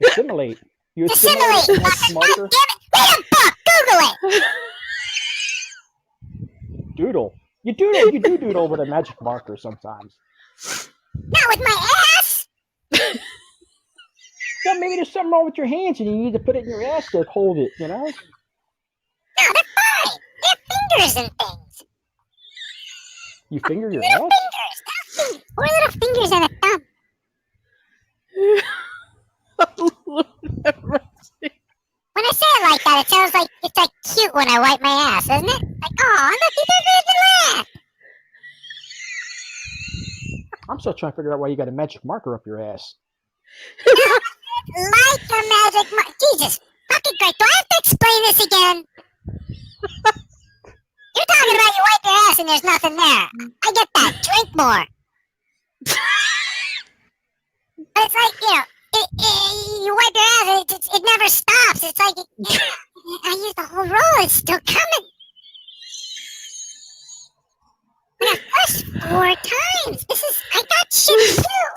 Assimilate. You assimilate Assimilate. a magic God marker? damn it. Read a book. Google it. Doodle. You do doodle with a magic marker sometimes. Not with my ass. So maybe there's something wrong with your hands and you need to put it in your ass to hold it, you know? No, they're fine. They're fingers and things. You finger your Little ass? fingers. 4 little fingers and a thumb. Lord have mercy. When I say it like that, it sounds like it's like cute when I wipe my ass, doesn't it? Like, oh, look, he did it laugh. I'm still trying to figure out why you got a magic marker up your ass. Like a magic marker. Jesus fucking Christ. Do I have to explain this again? You're talking about you wipe your ass and there's nothing there. I get that. Drink more. But it's like, you know, you wipe your ass and it never stops. It's like, I used the whole roll. It's still coming. I got flushed 4 times. I got shit too.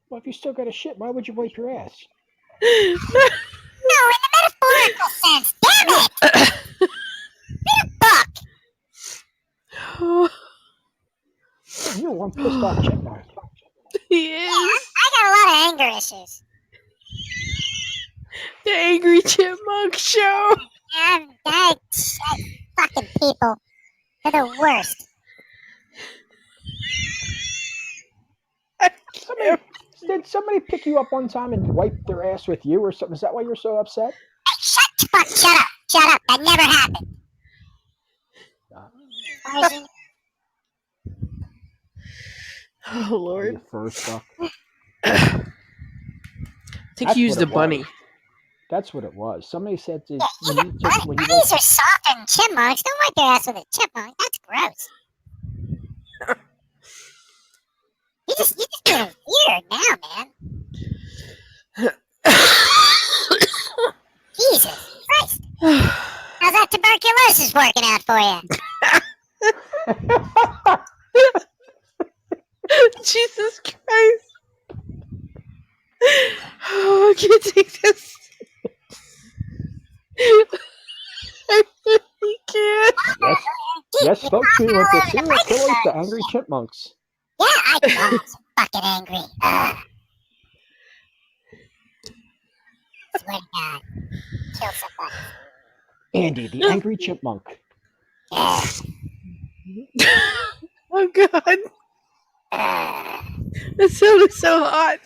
Well, if you still got a shit, why would you wipe your ass? No, in the metaphorical sense. Damn it! Read a book. You're one pissed off chipmunk. He Yeah, is. I got a lot of anger issues. The Angry Chipmunk Show. Fucking people. They're the worst. Did somebody pick you up one time and wipe their ass with you or something? Is that why you're so upset? Hey, shut up. Shut up. That never happened. Oh You Lord. fur stuck. I think That's he used what a it bunny. was. That's what it was. Somebody said to, Yeah, when you took when he bunnies went, are softer than chipmunks. Don't wipe your ass with a chipmunk. That's gross. You just being weird now, man. Jesus Christ. How's that tuberculosis working out for you? Jesus Christ. Oh, I can't take this. I really can't. yes, folks, we went to All over the serial killers to microphone. angry chipmunks. Yeah, I was fucking angry. Swear to God. Kill somebody. Andy, the angry chipmunk. Yeah. Oh God, that sounded so hot.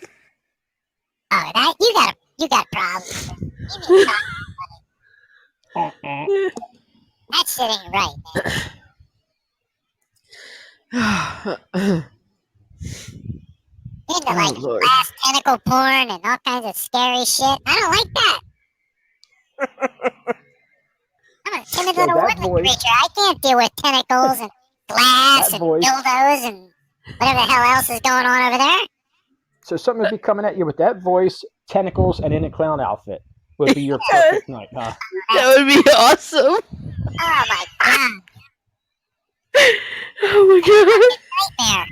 Oh, that you got problems. You mean that shit ain't right, man. Into Oh, like Lord. glass tentacle porn and all kinds of scary shit. I don't like that. I'm a timid So little that woodland voice- creature. I can't deal with tentacles and glass That and voice- dildos and whatever the hell else is going on over there. So something would be coming at you with that voice, tentacles, and in a clown outfit would be your perfect night, huh? That would be awesome. Oh my God. Oh my God. Nightmare.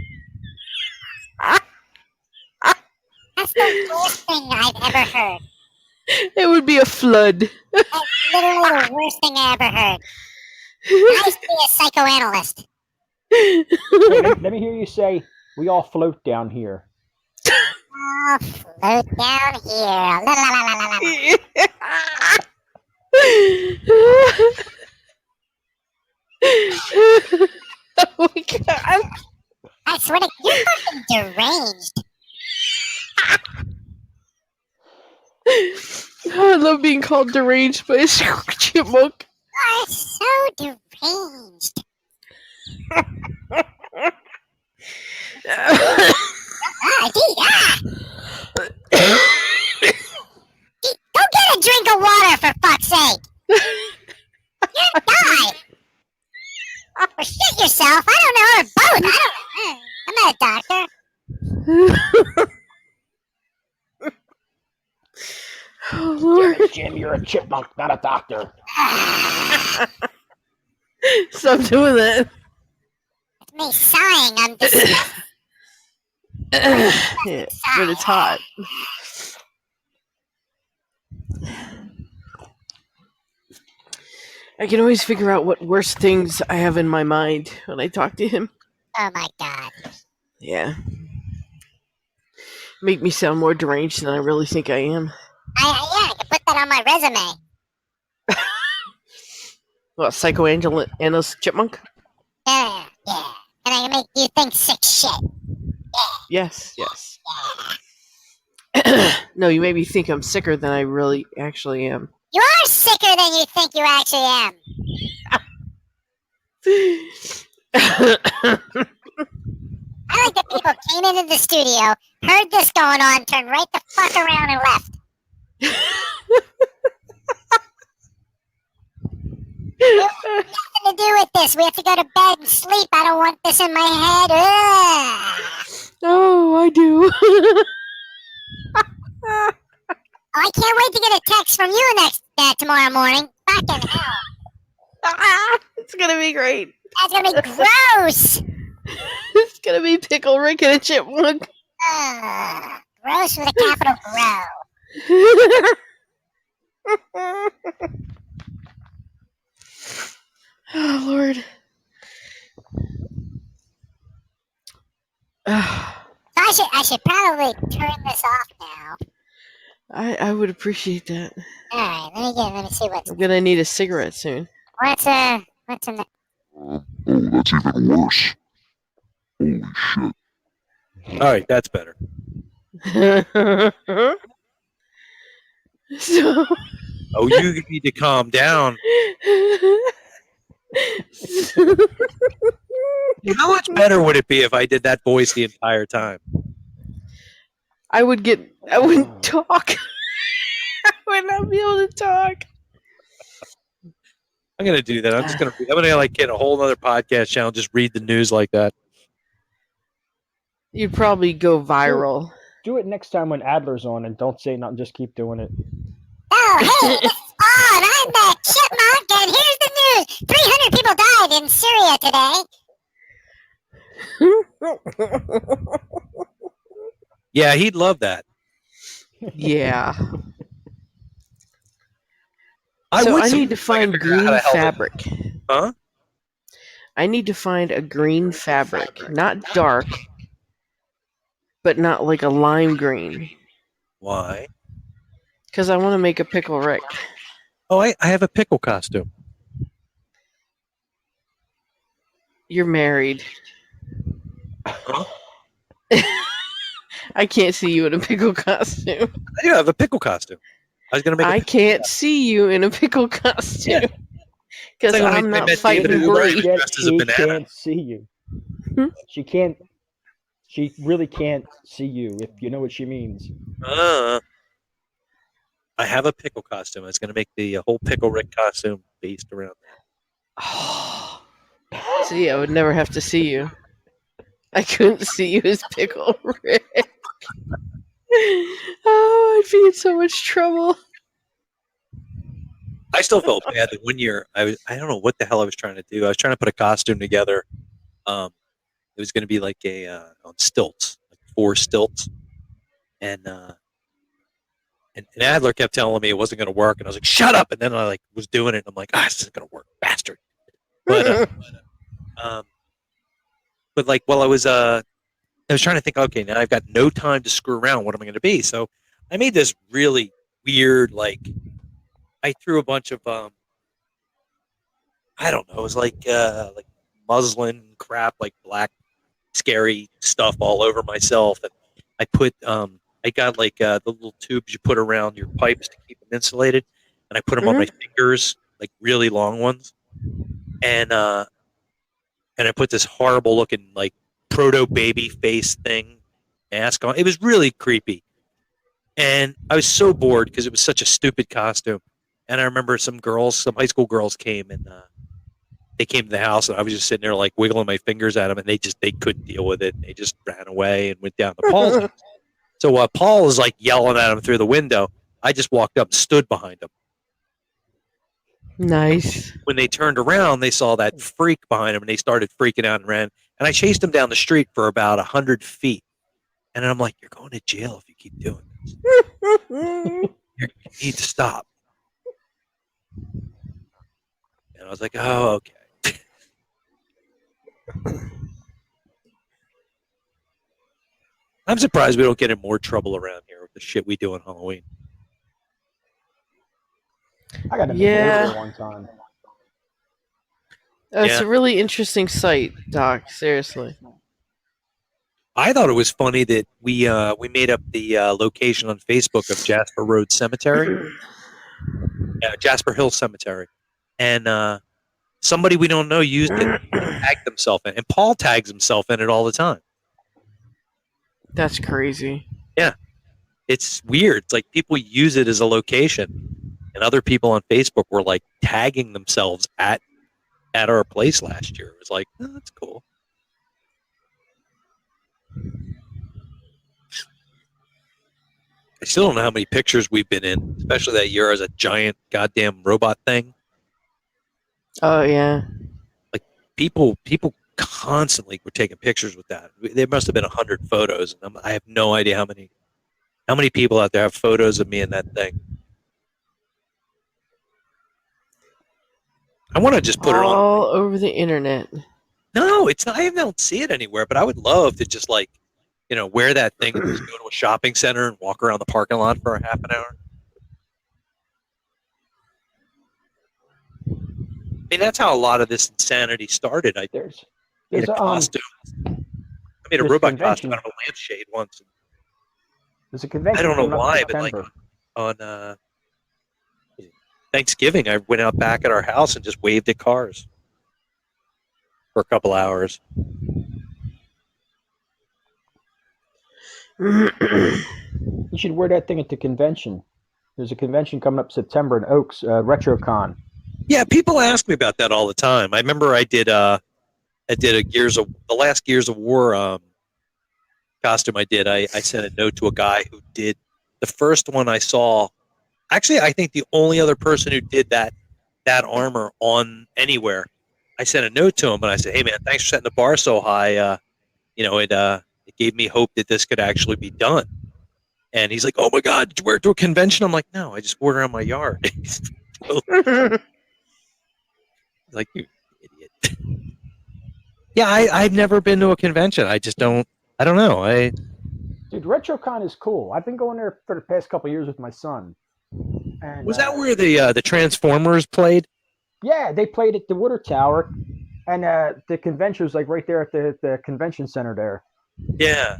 That's the worst thing I've ever heard. It would be a flood. That's literally the worst thing I ever heard. I used to be a psychoanalyst. Hey, let me hear you say, "We all float down here." Oh, float down here. La, la, la, la, la, la. Oh my God. I swear to you're fucking deranged. I love being called deranged by a chipmunk. You are so deranged. Go get a drink of water for fuck's sake. You're gonna die. Or shit yourself. I don't know. Or both. I don't know. I'm not a doctor. Oh Lord. Jim, you're a chipmunk, not a doctor. Stop doing that. It's me sighing. I'm disgusted. Yeah, but it's hot. I can always figure out what worst things I have in my mind when I talk to him. Oh my God. Yeah. Make me sound more deranged than I really think I am. I can put that on my resume. What, psychoanalyst chipmunk? Yeah. And I can make you think sick shit. Yes. No, you made me think I'm sicker than I really actually am. You are sicker than you think you actually am. I like that people came into the studio, heard this going on, turned right the fuck around and left. Nothing to do with this. We have to go to bed and sleep. I don't want this in my head. Ugh. Oh, I do. I can't wait to get a text from you tomorrow morning. Fucking hell. It's gonna be great. That's gonna be gross. It's gonna be Pickle Rick and a chipmunk. Ugh. Gross with a capital grow. Oh Lord. I should probably turn this off now. I would appreciate that. Alright, let me see I'm gonna need a cigarette soon. what's in the Oh, that's even worse. Holy shit. All right, that's better. So. Oh, you need to calm down. How much better would it be if I did that voice the entire time? I wouldn't talk. I would not be able to talk. I'm gonna do that. I'm gonna like get a whole other podcast channel, just read the news like that. You'd probably go viral. Do it next time when Adler's on, and don't say nothing. Just keep doing it. Oh, hey, this is Odd. I'm the chipmunk, and here's the news. 300 people died in Syria today. Yeah, he'd love that. Yeah. I need to find green fabric. Huh? I need to find a green fabric. Not dark, but not like a lime green. Why? Because I want to make a pickle Rick. Oh, I have a pickle costume. You're married. Huh? I can't see you in a pickle costume. I do have a pickle costume. I was gonna make. I can't see you in a pickle costume because It's like when I'm I not met fighting David Uber. Bree. Dressed as a She banana. can't see you. She can't. She really can't see you, if you know what she means. I have a pickle costume. I was gonna make the whole pickle Rick costume based around that. See, I would never have to see you. I couldn't see you as pickle Rick. Oh, I'd be in so much trouble. I still felt bad that one year I don't know what the hell I was trying to do. I was trying to put a costume together. It was going to be like a on stilts, like 4 stilts, and Adler kept telling me it wasn't going to work, and I was like, "Shut up!" And then I like was doing it, and I'm like, this isn't going to work, bastard." But like while I was trying to think, okay, now I've got no time to screw around. What am I going to be? So I made this really weird, like I threw a bunch of I don't know, it was like muslin crap, like black scary stuff all over myself, and I put I got like the little tubes you put around your pipes to keep them insulated, and I put them on my fingers, like really long ones, and I put this horrible looking like proto baby face thing mask on. It was really creepy, and I was so bored because it was such a stupid costume. And I remember some high school girls came, and they came to the house, and I was just sitting there like wiggling my fingers at them, and they couldn't deal with it. And they just ran away and went down to Paul's house. So while Paul was like yelling at him through the window, I just walked up and stood behind him. Nice. When they turned around, they saw that freak behind him, and they started freaking out and ran. And I chased him down the street for about 100 feet. And I'm like, "You're going to jail if you keep doing this. You need to stop." And I was like, "Oh, okay." I'm surprised we don't get in more trouble around here with the shit we do on Halloween. I got to Yeah. one time. It's a really interesting site, Doc. Seriously. I thought it was funny that we made up the location on Facebook of Jasper Road Cemetery, Jasper Hill Cemetery, and somebody we don't know used it, tagged themselves in, and Paul tags himself in it all the time. That's crazy. Yeah, it's weird. It's like people use it as a location, and other people on Facebook were like tagging themselves at our place last year. It was like, oh, that's cool. I still don't know how many pictures we've been in, especially that year as a giant goddamn robot thing. Oh yeah. Like people constantly were taking pictures with that. There must have been 100 photos, and I have no idea how many people out there have photos of me in that thing. I want to just put it on all over the internet. No, it's not. I don't see it anywhere, but I would love to just like, wear that thing and just go to a shopping center and walk around the parking lot for a half an hour. I mean, that's how a lot of this insanity started. I made a costume. I made a robot costume out of a lampshade once. There's a convention. I don't know coming up in why, but like September. on Thanksgiving, I went out back at our house and just waved at cars. for a couple hours. You should wear that thing at the convention. There's a convention coming up September in Oaks, RetroCon. Yeah, people ask me about that all the time. I remember I did a the last Gears of War costume I did. I sent a note to a guy who did the first one I saw. Actually, I think the only other person who did that armor on anywhere. I sent a note to him and I said, "Hey man, thanks for setting the bar so high. It gave me hope that this could actually be done." And he's like, "Oh my God, did you wear it to a convention?" I'm like, "No, I just wore it around my yard." He's like, "You idiot." Yeah, I've never been to a convention. I don't know. Dude, RetroCon is cool. I've been going there for the past couple of years with my son. And, Was that where the Transformers played? Yeah, they played at the Water Tower, and the convention was like right there at the convention center there. Yeah.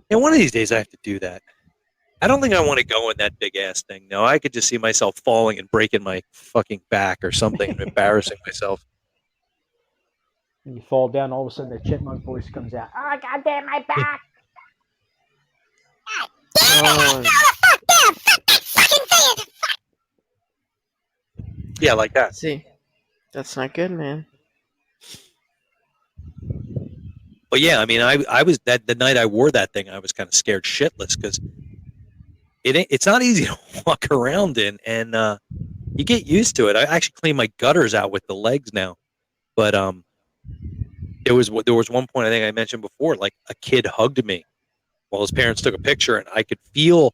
And one of these days I have to do that. I don't think I want to go in that big ass thing. No, I could just see myself falling and breaking my fucking back or something and embarrassing myself. And you fall down, all of a sudden the chipmunk voice comes out. Oh, goddamn, my back! Damn it! Fuck that fucking thing! Yeah, like that. See, that's not good, man. But yeah, I mean, I was the night I wore that thing, I was kind of scared shitless because it's not easy to walk around in, and you get used to it. I actually clean my gutters out with the legs now, but there was one point I think I mentioned before, like a kid hugged me while his parents took a picture, and I could feel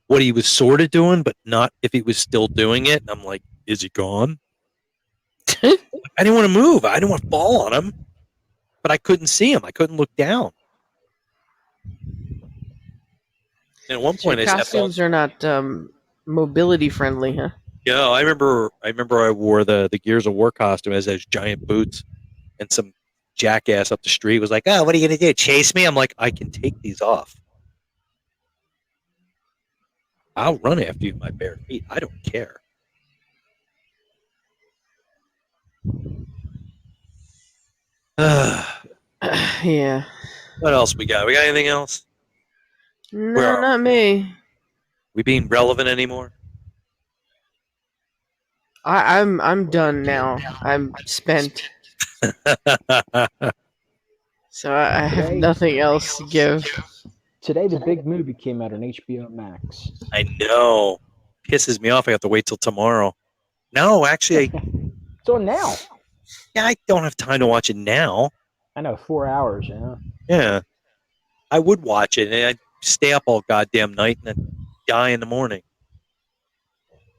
what he was sort of doing, but not if he was still doing it. And I'm like, is he gone? I didn't want to move. I didn't want to fall on him, but I couldn't see him. I couldn't look down. And at one point, So costumes are not mobility friendly, huh? Yeah, I remember I wore the Gears of War costume as those giant boots, and some jackass up the street was like, "Oh, what are you gonna do? Chase me?" I'm like, "I can take these off. I'll run after you with my bare feet. I don't care." Yeah. What else we got? We got anything else? Where No, are not me. we being relevant anymore? I'm done now. I'm spent. So I have nothing else to give. Today, the big movie came out on HBO Max. I know. Pisses me off. I have to wait till tomorrow. No, actually, It's on now. yeah, I don't have time to watch it now. I know, 4 hours, you know? Yeah, I would watch it, and I'd stay up all goddamn night and then die in the morning.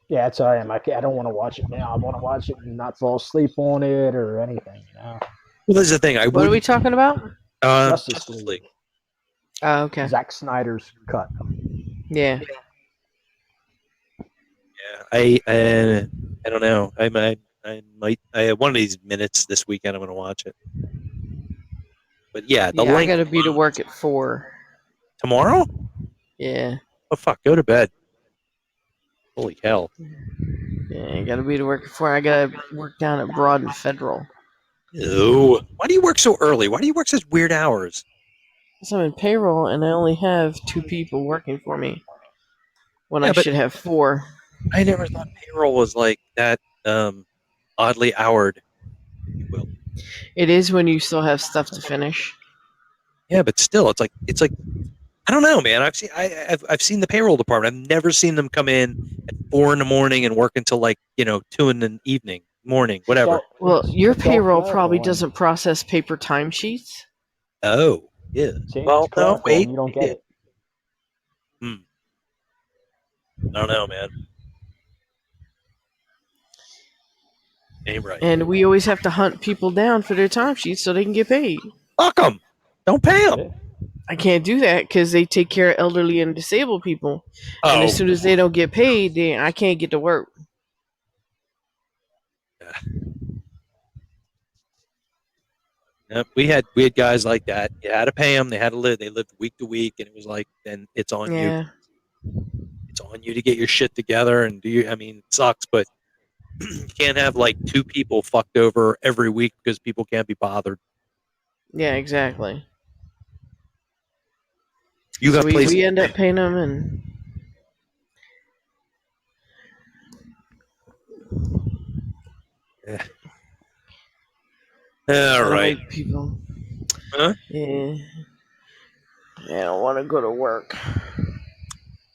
Yeah, that's how I am. I don't want to watch it now. I want to watch it and not fall asleep on it or anything, you know? Well, this is the thing. What are we talking about? Justice League. Oh, okay. Zack Snyder's cut. Yeah. Yeah, I don't know. I might one of these minutes this weekend. I'm going to watch it. But yeah, the Yeah, I length gotta be to alone- work at 4. tomorrow. Yeah. Oh fuck, go to bed. Holy hell. Yeah, I gotta be to work at 4. I gotta work down at Broad and Federal. Ew. Why do you work so early? Why do you work such weird hours? Because I'm in payroll and I only have 2 people working for me. When Yeah, I but- should have 4. I never thought payroll was like that oddly houred, if you will. It is when you still have stuff to finish. Yeah, but still, it's like I don't know, man. I've seen the payroll department. I've never seen them come in at 4 in the morning and work until like 2 in the evening, morning, whatever. Well, your It's payroll all probably clerical, doesn't process paper timesheets. Oh, yeah. See, Well, it's no, clerical wait. and you don't get it. I don't know, man. Ain't right. And we always have to hunt people down for their timesheets so they can get paid. Fuck them. Don't pay them. Yeah. I can't do that because they take care of elderly and disabled people. And Oh, as soon as they don't get paid, then I can't get to work. yep, we had guys like that. You had to pay them. They had to live. They lived week to week, and it was like, then it's on you. Yeah. It's on you to get your shit together and do you. I mean, it sucks, but You can't have like 2 people fucked over every week because people can't be bothered. Yeah, exactly. You So got places. we end up paying them, and All gotta right. make people. Huh? Yeah. I don't want to go to work.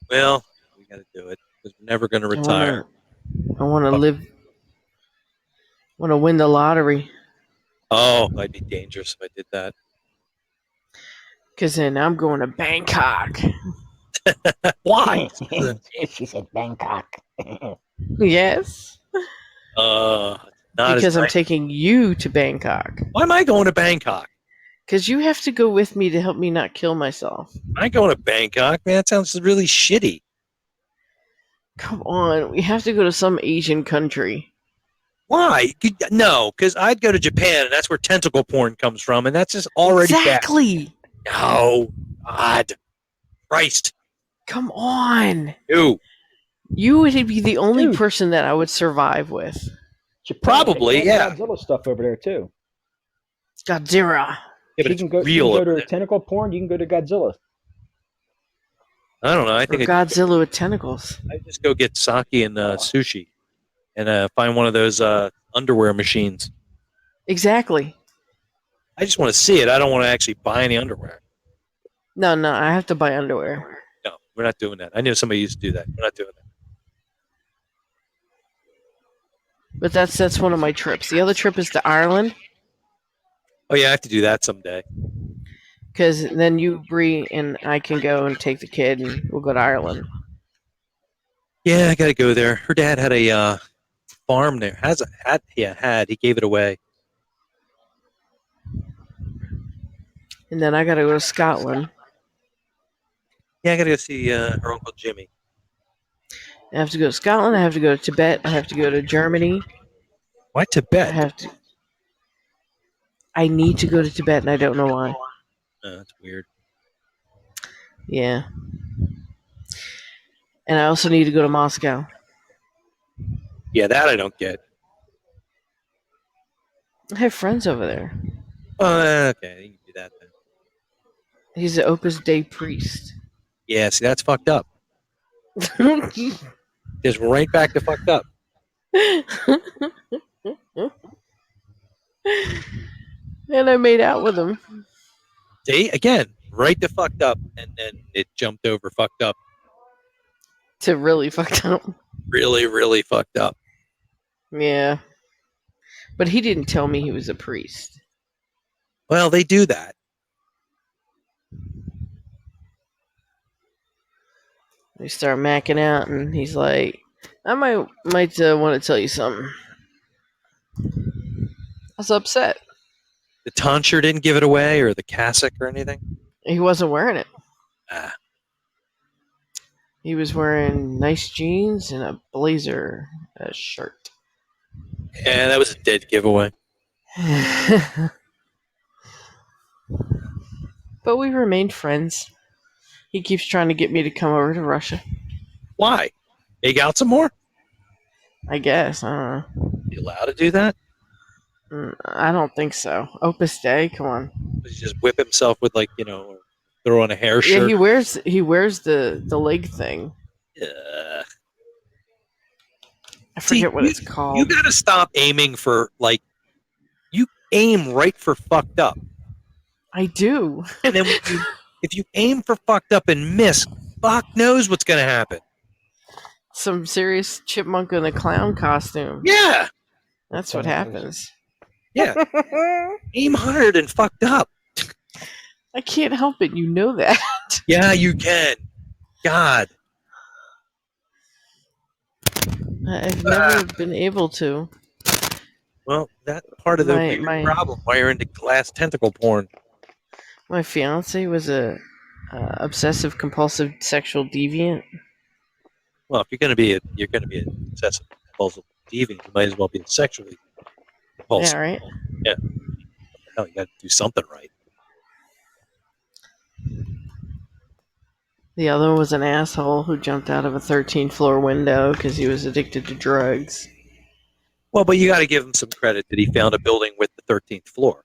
Well, we got to do it because we're never going to I retire. want to live. Want to win the lottery. Oh, I'd be dangerous if I did that. Because then I'm going to Bangkok. Why? She said Bangkok. Yes. Not Because as I'm nice. taking you to Bangkok. Why am I going to Bangkok? Because you have to go with me to help me not kill myself. I ain't going to Bangkok, man. That sounds really shitty. Come on. We have to go to some Asian country. Why? No, because I'd go to Japan, and that's where tentacle porn comes from, and that's just already Exactly. bad. No, God, Christ, Come on. no. You would be the only Dude. person that I would survive with. Japan, Probably, they have yeah. Godzilla stuff over there too. Godzilla. Yeah, but You it's can go. real. You can go over to there. tentacle porn. You can go to Godzilla. I don't know. I Or think Godzilla with tentacles. I'd just go get sake and sushi, and find one of those underwear machines. Exactly. I just want to see it. I don't want to actually buy any underwear. No, I have to buy underwear. No, we're not doing that. I knew somebody used to do that. We're not doing that. But that's one of my trips. The other trip is to Ireland. Oh yeah, I have to do that someday. Because then you, Bree, and I can go and take the kid, and we'll go to Ireland. Yeah, I got to go there. Her dad had a farm there. Had. He gave it away. And then I got to go to Scotland. Yeah, I got to go see her Uncle Jimmy. I have to go to Scotland. I have to go to Tibet. I have to go to Germany. Why I Tibet? have to. I need to go to Tibet, and I don't know why. That's weird. Yeah. And I also need to go to Moscow. Yeah, that I don't get. I have friends over there. Okay, you can do that then. He's the Opus Dei priest. Yeah, see, that's fucked up. Just right back to fucked up. And I made out with him. See, again, right to fucked up, and then it jumped over fucked up. To really fucked up. Really, really fucked up. Yeah. But he didn't tell me he was a priest. Well, they do that. We start macking out, and he's like, I might want to tell you something. I was upset. The tonsure didn't give it away, or the cassock, or anything. He wasn't wearing it. Ah, He was wearing nice jeans and a blazer, a shirt. yeah, that was a dead giveaway. But we remained friends. He keeps trying to get me to come over to Russia. Why? Make out some more? I guess. I don't know. You allowed to do that? I don't think so. Opus Dei, come on. Does he just whip himself with throw on a hair Yeah, shirt? he wears the leg thing. I forget what it's called. You gotta stop aiming for you aim right for fucked up. I do. And then if you aim for fucked up and miss, fuck knows what's gonna happen. Some serious chipmunk in a clown costume. Yeah. That's what happens. Yeah. Aim hard and fucked up. I can't help it. You know that. Yeah, you can. God. I've never been able to. Well, that's part of the weird problem why you're into glass tentacle porn. My fiance was a obsessive compulsive sexual deviant. Well, if you're gonna be an obsessive compulsive deviant, you might as well be sexually compulsive. Yeah, right. Yeah. Hell, you got to do something right. The other one was an asshole who jumped out of a 13th floor window because he was addicted to drugs. Well, but you got to give him some credit that he found a building with the 13th floor.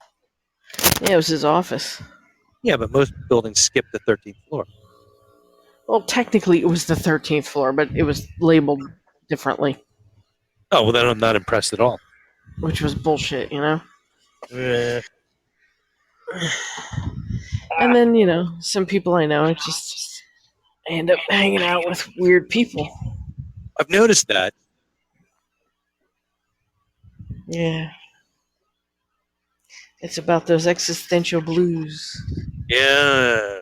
Yeah, it was his office. Yeah, but most buildings skip the 13th floor. Well, technically, it was the 13th floor, but it was labeled differently, Oh, well, then I'm not impressed at all. which was bullshit, you know? Eh. And then, some people I know just end up hanging out with weird people. I've noticed that. Yeah. It's about those existential blues. Yeah,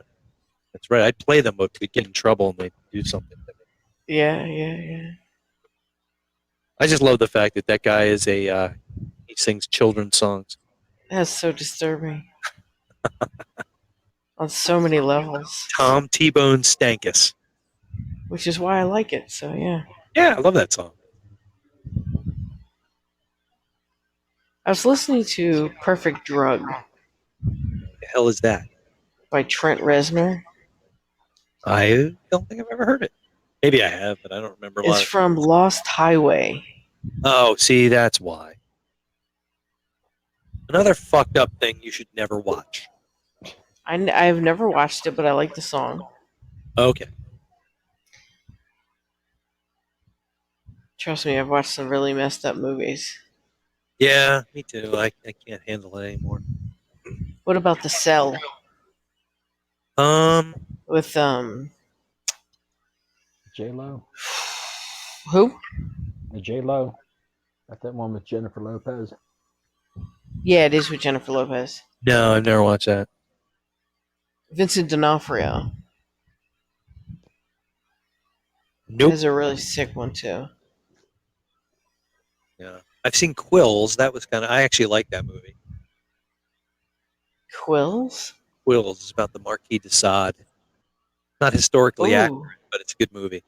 that's right. I'd play them, but we'd get in trouble and they'd do something to me. Yeah. I just love the fact that guy is he sings children's songs. That's so disturbing. On so many levels. Tom T-Bone Stankus. Which is why I like it, so yeah. Yeah, I love that song. I was listening to Perfect Drug The hell is that? by Trent Reznor. I don't think I've ever heard it. Maybe I have, but I don't remember a It's lot. from Lost Highway. Oh, see, that's why. Another fucked up thing you should never watch. I've never watched it, but I like the song. Okay. Trust me, I've watched some really messed up movies. Yeah, me too. I can't handle it anymore. What about The Cell Um, with J-Lo. who? The J-Lo. Got that one with Jennifer Lopez. Yeah, it is with Jennifer Lopez. no, I've never watched that. Vincent D'Onofrio Nope. has a really sick one too. Yeah, I've seen Quills. That was I actually like that movie. Quills? Quills is about the Marquis de Sade. Not historically Ooh, accurate, but it's a good movie.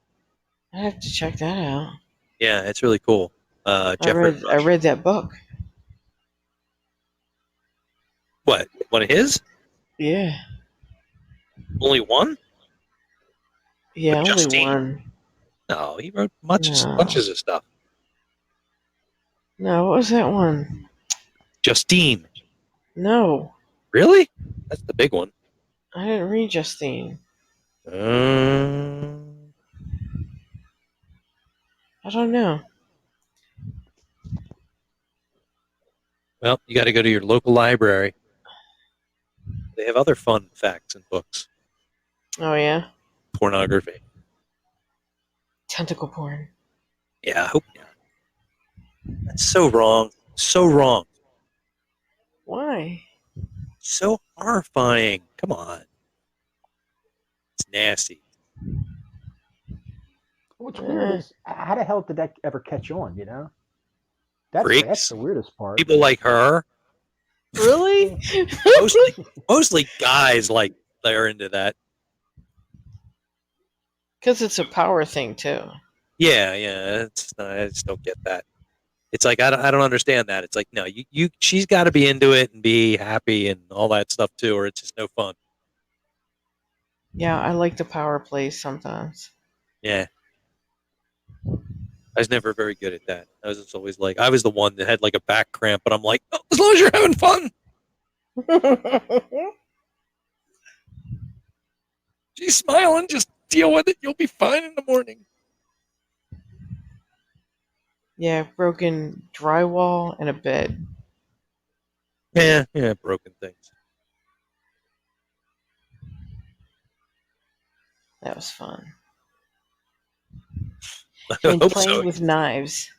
I have to check that out. Yeah, it's really cool. Jeffrey I read that book. What? One of his? Yeah. Only one? Yeah, With only Justine? one. No, he wrote bunches No. of stuff. No, what was that one? Justine. No, Really? That's the big one. I didn't read Justine. Um, I don't know. well, you got to go to your local library. They have other fun facts and books. Oh yeah, Pornography. tentacle porn. Yeah, I hope not. That's so wrong. So wrong. Why? So horrifying. Come on. It's nasty. What's weird is how the hell did that ever catch on? That's Freaks. the weirdest part. People like her. Really? Mostly guys they're into that. Because it's a power thing too. Yeah. I just don't get that. It's like I don't understand that. It's like no, she's got to be into it and be happy and all that stuff too, or it's just no fun. Yeah, I like the power plays sometimes. Yeah, I was never very good at that. I was just always like I was the one that had like a back cramp, but I'm like, oh, as long as you're having fun, she's smiling, just deal with it. You'll be fine in the morning. Yeah, broken drywall and a bed. Yeah, broken things. That was fun. I And hope playing so. with knives.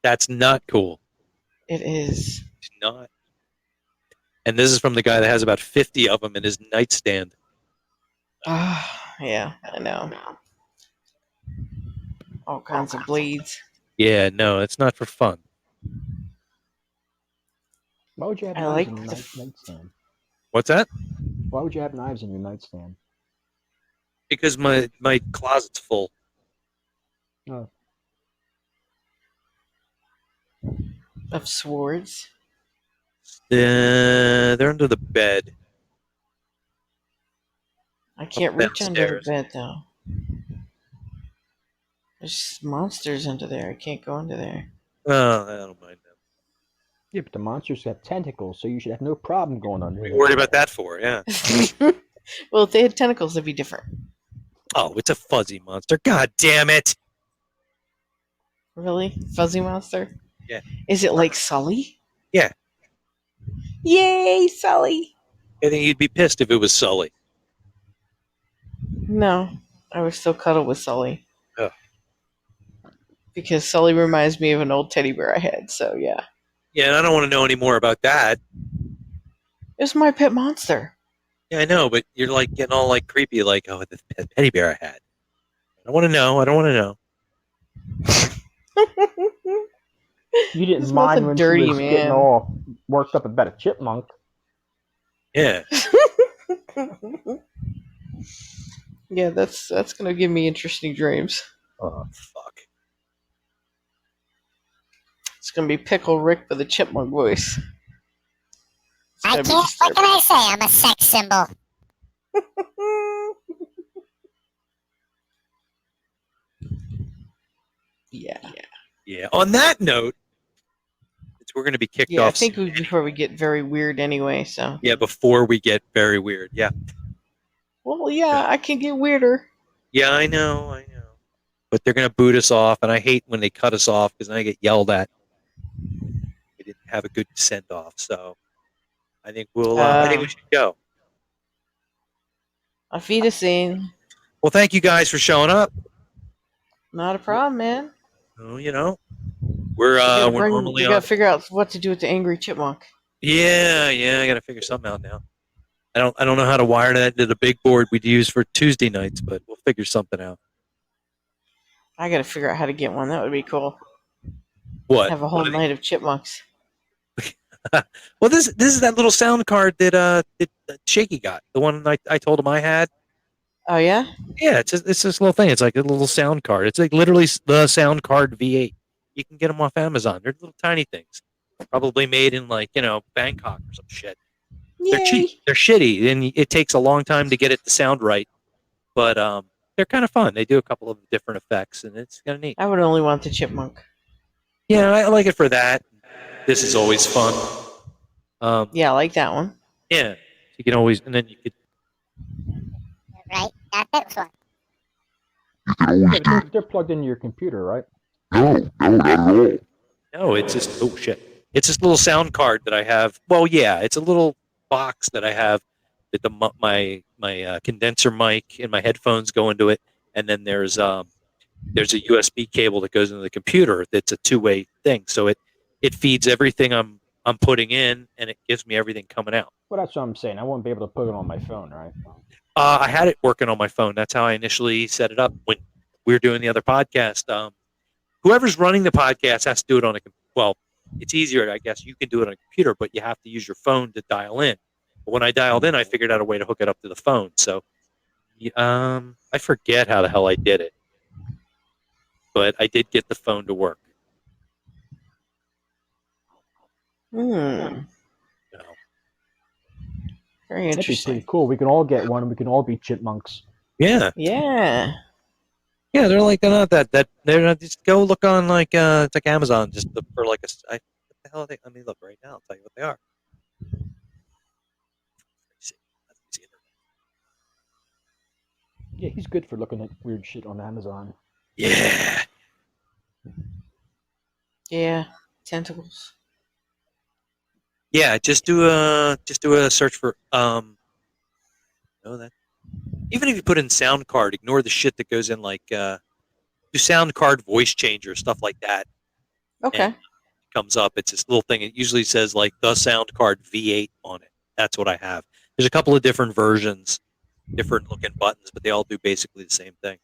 That's not cool. It is. It's not. And this is from the guy that has about 50 of them in his nightstand. Ah, yeah, I know. All kinds of blades. Yeah, no, it's not for fun. Why would you have I knives like in your the nightstand? What's that? Why would you have knives in your nightstand? Because my closet's full. Oh, of swords. They're under the bed. I can't reach under the bed though. There's monsters under there. I can't go under there. Oh, I don't mind them. Yeah, but the monsters have tentacles, so you should have no problem going under What are there. you worried about that for? Yeah. Well, if they had tentacles, it'd be different. Oh, it's a fuzzy monster. God damn it! Really? Fuzzy monster? Yeah. Is it like Sully? Yeah. Yay, Sully! I think you'd be pissed if it was Sully. No, I would still cuddle with Sully. Ugh. Because Sully reminds me of an old teddy bear I had, so yeah. Yeah, and I don't want to know any more about that. It was my pet monster. Yeah, I know, but you're like getting all like creepy, like, oh, the teddy bear I had. I don't want to know. I don't want to know. You didn't There's mind nothing when dirty, she was man. getting all worked up about a chipmunk. Yeah. Yeah, that's gonna give me interesting dreams. Fuck. It's gonna be Pickle Rick with a chipmunk voice. It's I gonna be can't. What disturbing. can I say? I'm a sex symbol. Yeah. Yeah. On that note, we're going to be kicked Yeah, I off. think before we get very weird anyway, so. Yeah, before we get very weird. Yeah. Well, yeah, I can get weirder. Yeah, I know. But they're going to boot us off, and I hate when they cut us off because then I get yelled at. We didn't have a good send off, so I think I think we should go. Auf Wiedersehen. Well, thank you guys for showing up. Not a problem, man. Well, we're normally we on. gotta figure out what to do with the angry chipmunk. Yeah, I got to figure something out now. I don't know how to wire that to the big board we'd use for Tuesday nights, but we'll figure something out. I gotta figure out how to get one. That would be cool. What? Have a whole night of chipmunks. Well, this is that little sound card that Shaky got. The one I told him I had. Oh yeah? Yeah, it's this little thing. It's like a little sound card. It's like literally the sound card V8. You can get them off Amazon. They're little tiny things, probably made in like Bangkok or some shit. Yay. They're cheap. They're shitty, and it takes a long time to get it to sound right. But they're kind of fun. They do a couple of different effects, and it's kind of neat. I would only want the chipmunk. Yeah, I like it for that. This is always fun. Yeah, I like that one. Yeah, you can always, and then you could. Right? That was one. You can always Yeah, do. they're plugged into your computer, right? No, not at all. No, it's just shit. It's this little sound card that I have. Well, yeah, it's a little box that I have that my condenser mic and my headphones go into it, and then there's a USB cable that goes into the computer. That's a two-way thing, so it feeds everything I'm putting in, and it gives me everything coming out. Well, that's what I'm saying. I won't be able to put it on my phone, right? I had it working on my phone. That's how I initially set it up when we were doing the other podcast. Whoever's running the podcast has to do it on well, it's easier, I guess. You can do it on a computer, but you have to use your phone to dial in. But when I dialed in, I figured out a way to hook it up to the phone. So I forget how the hell I did it, but I did get the phone to work. Very That'd be interesting. pretty cool. We can all get one, and we can all be chipmunks. Yeah. Yeah. Yeah, they're not that they're not. Just go look on it's like Amazon, just look for like what the hell are they? Let me look right now. I'll tell you what they are. Yeah, he's good for looking at weird shit on Amazon. Yeah. Yeah. Tentacles. Yeah, just do a search for that. Even if you put in sound card, ignore the shit that goes in like do sound card voice changer, stuff like that. Okay. And it comes up. It's this little thing. It usually says like the sound card V8 on it. That's what I have. There's a couple of different versions, different looking buttons, but they all do basically the same thing.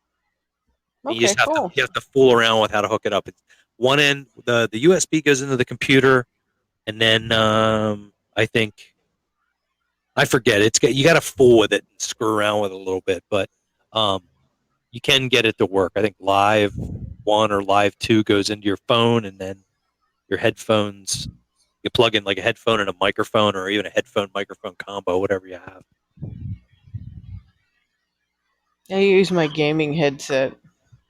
And you Okay, just have cool. to fool around with how to hook it up. It's one end, the USB goes into the computer, and then I think I forget. You got to fool with it and screw around with it a little bit, but you can get it to work. I think Live 1 or Live 2 goes into your phone, and then your headphones. You plug in like a headphone and a microphone, or even a headphone microphone combo, whatever you have. I use my gaming headset.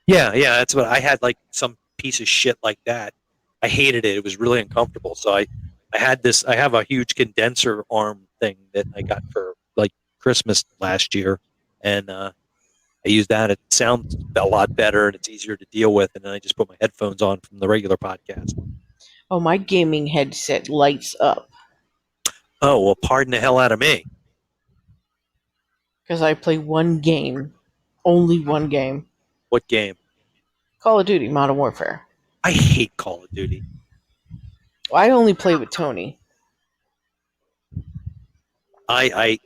Yeah, that's what I had. Like some piece of shit like that, I hated it. It was really uncomfortable. So I had this. I have a huge condenser arm thing that I got for like Christmas last year, and I use that. It sounds a lot better and it's easier to deal with. And then I just put my headphones on from the regular podcast. Oh, my gaming headset lights up Oh, well, pardon the hell out of me. because I play one game, only one game. What game? Call of Duty: Modern Warfare. I hate Call of Duty. I only play with Tony. I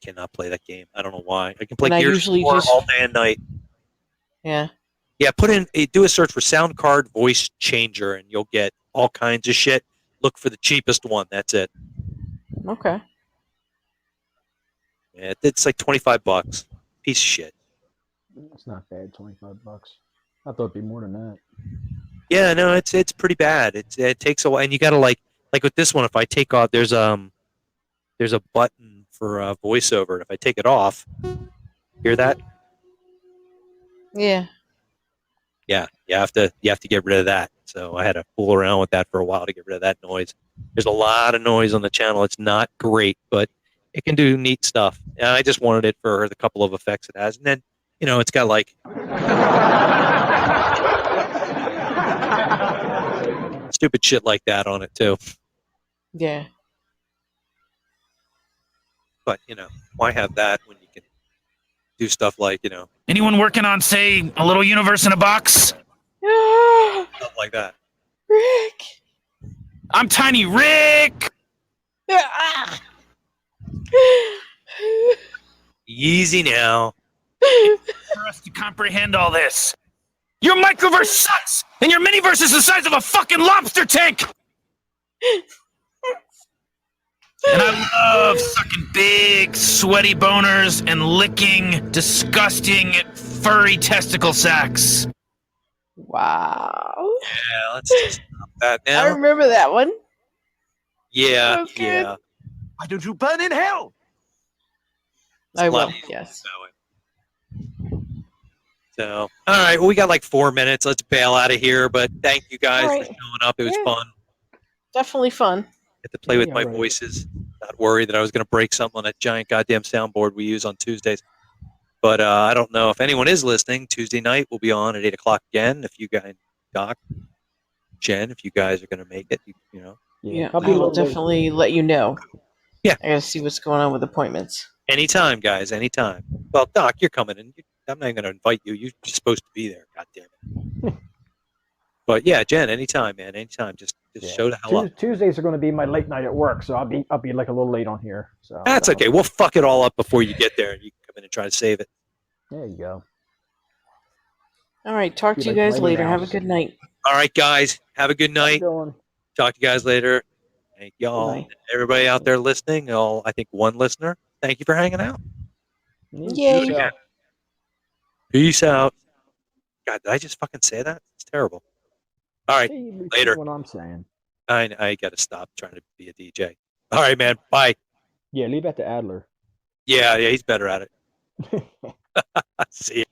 cannot play that game. I don't know why. I can play And I Gears usually 4 just- all day and night. Yeah. Yeah, do a search for sound card voice changer, and you'll get all kinds of shit. Look for the cheapest one. That's it. Okay. Yeah, it's like $25. Piece of shit. It's not bad, $25. I thought it'd be more than that. Yeah, no, it's pretty bad. It takes a while, and you gotta like with this one. If I take off, there's a button for voiceover. And if I take it off, hear that? Yeah. Yeah, you have to get rid of that. So I had to fool around with that for a while to get rid of that noise. There's a lot of noise on the channel. It's not great, but it can do neat stuff. And I just wanted it for the couple of effects it has, and then it's got like stupid shit like that on it too. Yeah. But why have that when you can do stuff like Anyone working on, say, a little universe in a box? stuff like that. Rick. I'm Tiny Rick! Ah. Easy now. For us to comprehend all this. Your microverse sucks! And your miniverse is the size of a fucking lobster tank! And I love sucking big, sweaty boners and licking disgusting, furry testicle sacks. Wow. Yeah, let's just stop that I now. remember that one. Yeah, That was good. yeah. Why don't you burn in hell? It's I a lot will. easier Yes. that way. So, all right. Well, we got like 4 minutes. Let's bail out of here. But thank you guys All for right. showing up. It was Yeah. fun. Definitely fun. Get to play with Yeah, my right. voices. Not worried that I was going to break something on that giant goddamn soundboard we use on Tuesdays. But I don't know if anyone is listening. Tuesday night we'll be on at 8 o'clock again. If you guys, Doc, Jen, if you guys are going to make it, Yeah, I'll I be a will little late. definitely let you know. Yeah. I gotta see what's going on with appointments. anytime, guys, anytime. Well, Doc, you're coming in. I'm not going to invite you. You're supposed to be there. God damn it. But yeah, Jen, anytime, man, anytime. Just Yeah. show the hell up. Tuesdays are going to be my late night at work, so I'll be like a little late on here. So That's okay. We'll fuck it all up before you get there, and you can come in and try to save it. There you go. All right, talk Be to you like guys Mighty later. Have a Mouse. good night. All right, guys, have a good How you night. doing? Talk to you guys later. Thank y'all. Good night. Everybody out there listening, I think one listener, thank you for hanging out. Yay. Peace out. Peace out. God, did I just fucking say that? It's terrible. All right, Hey, you repeat later. What I'm saying. I got to stop trying to be a DJ. All right, man. Bye. Yeah, leave that to Adler. Yeah, he's better at it. See ya.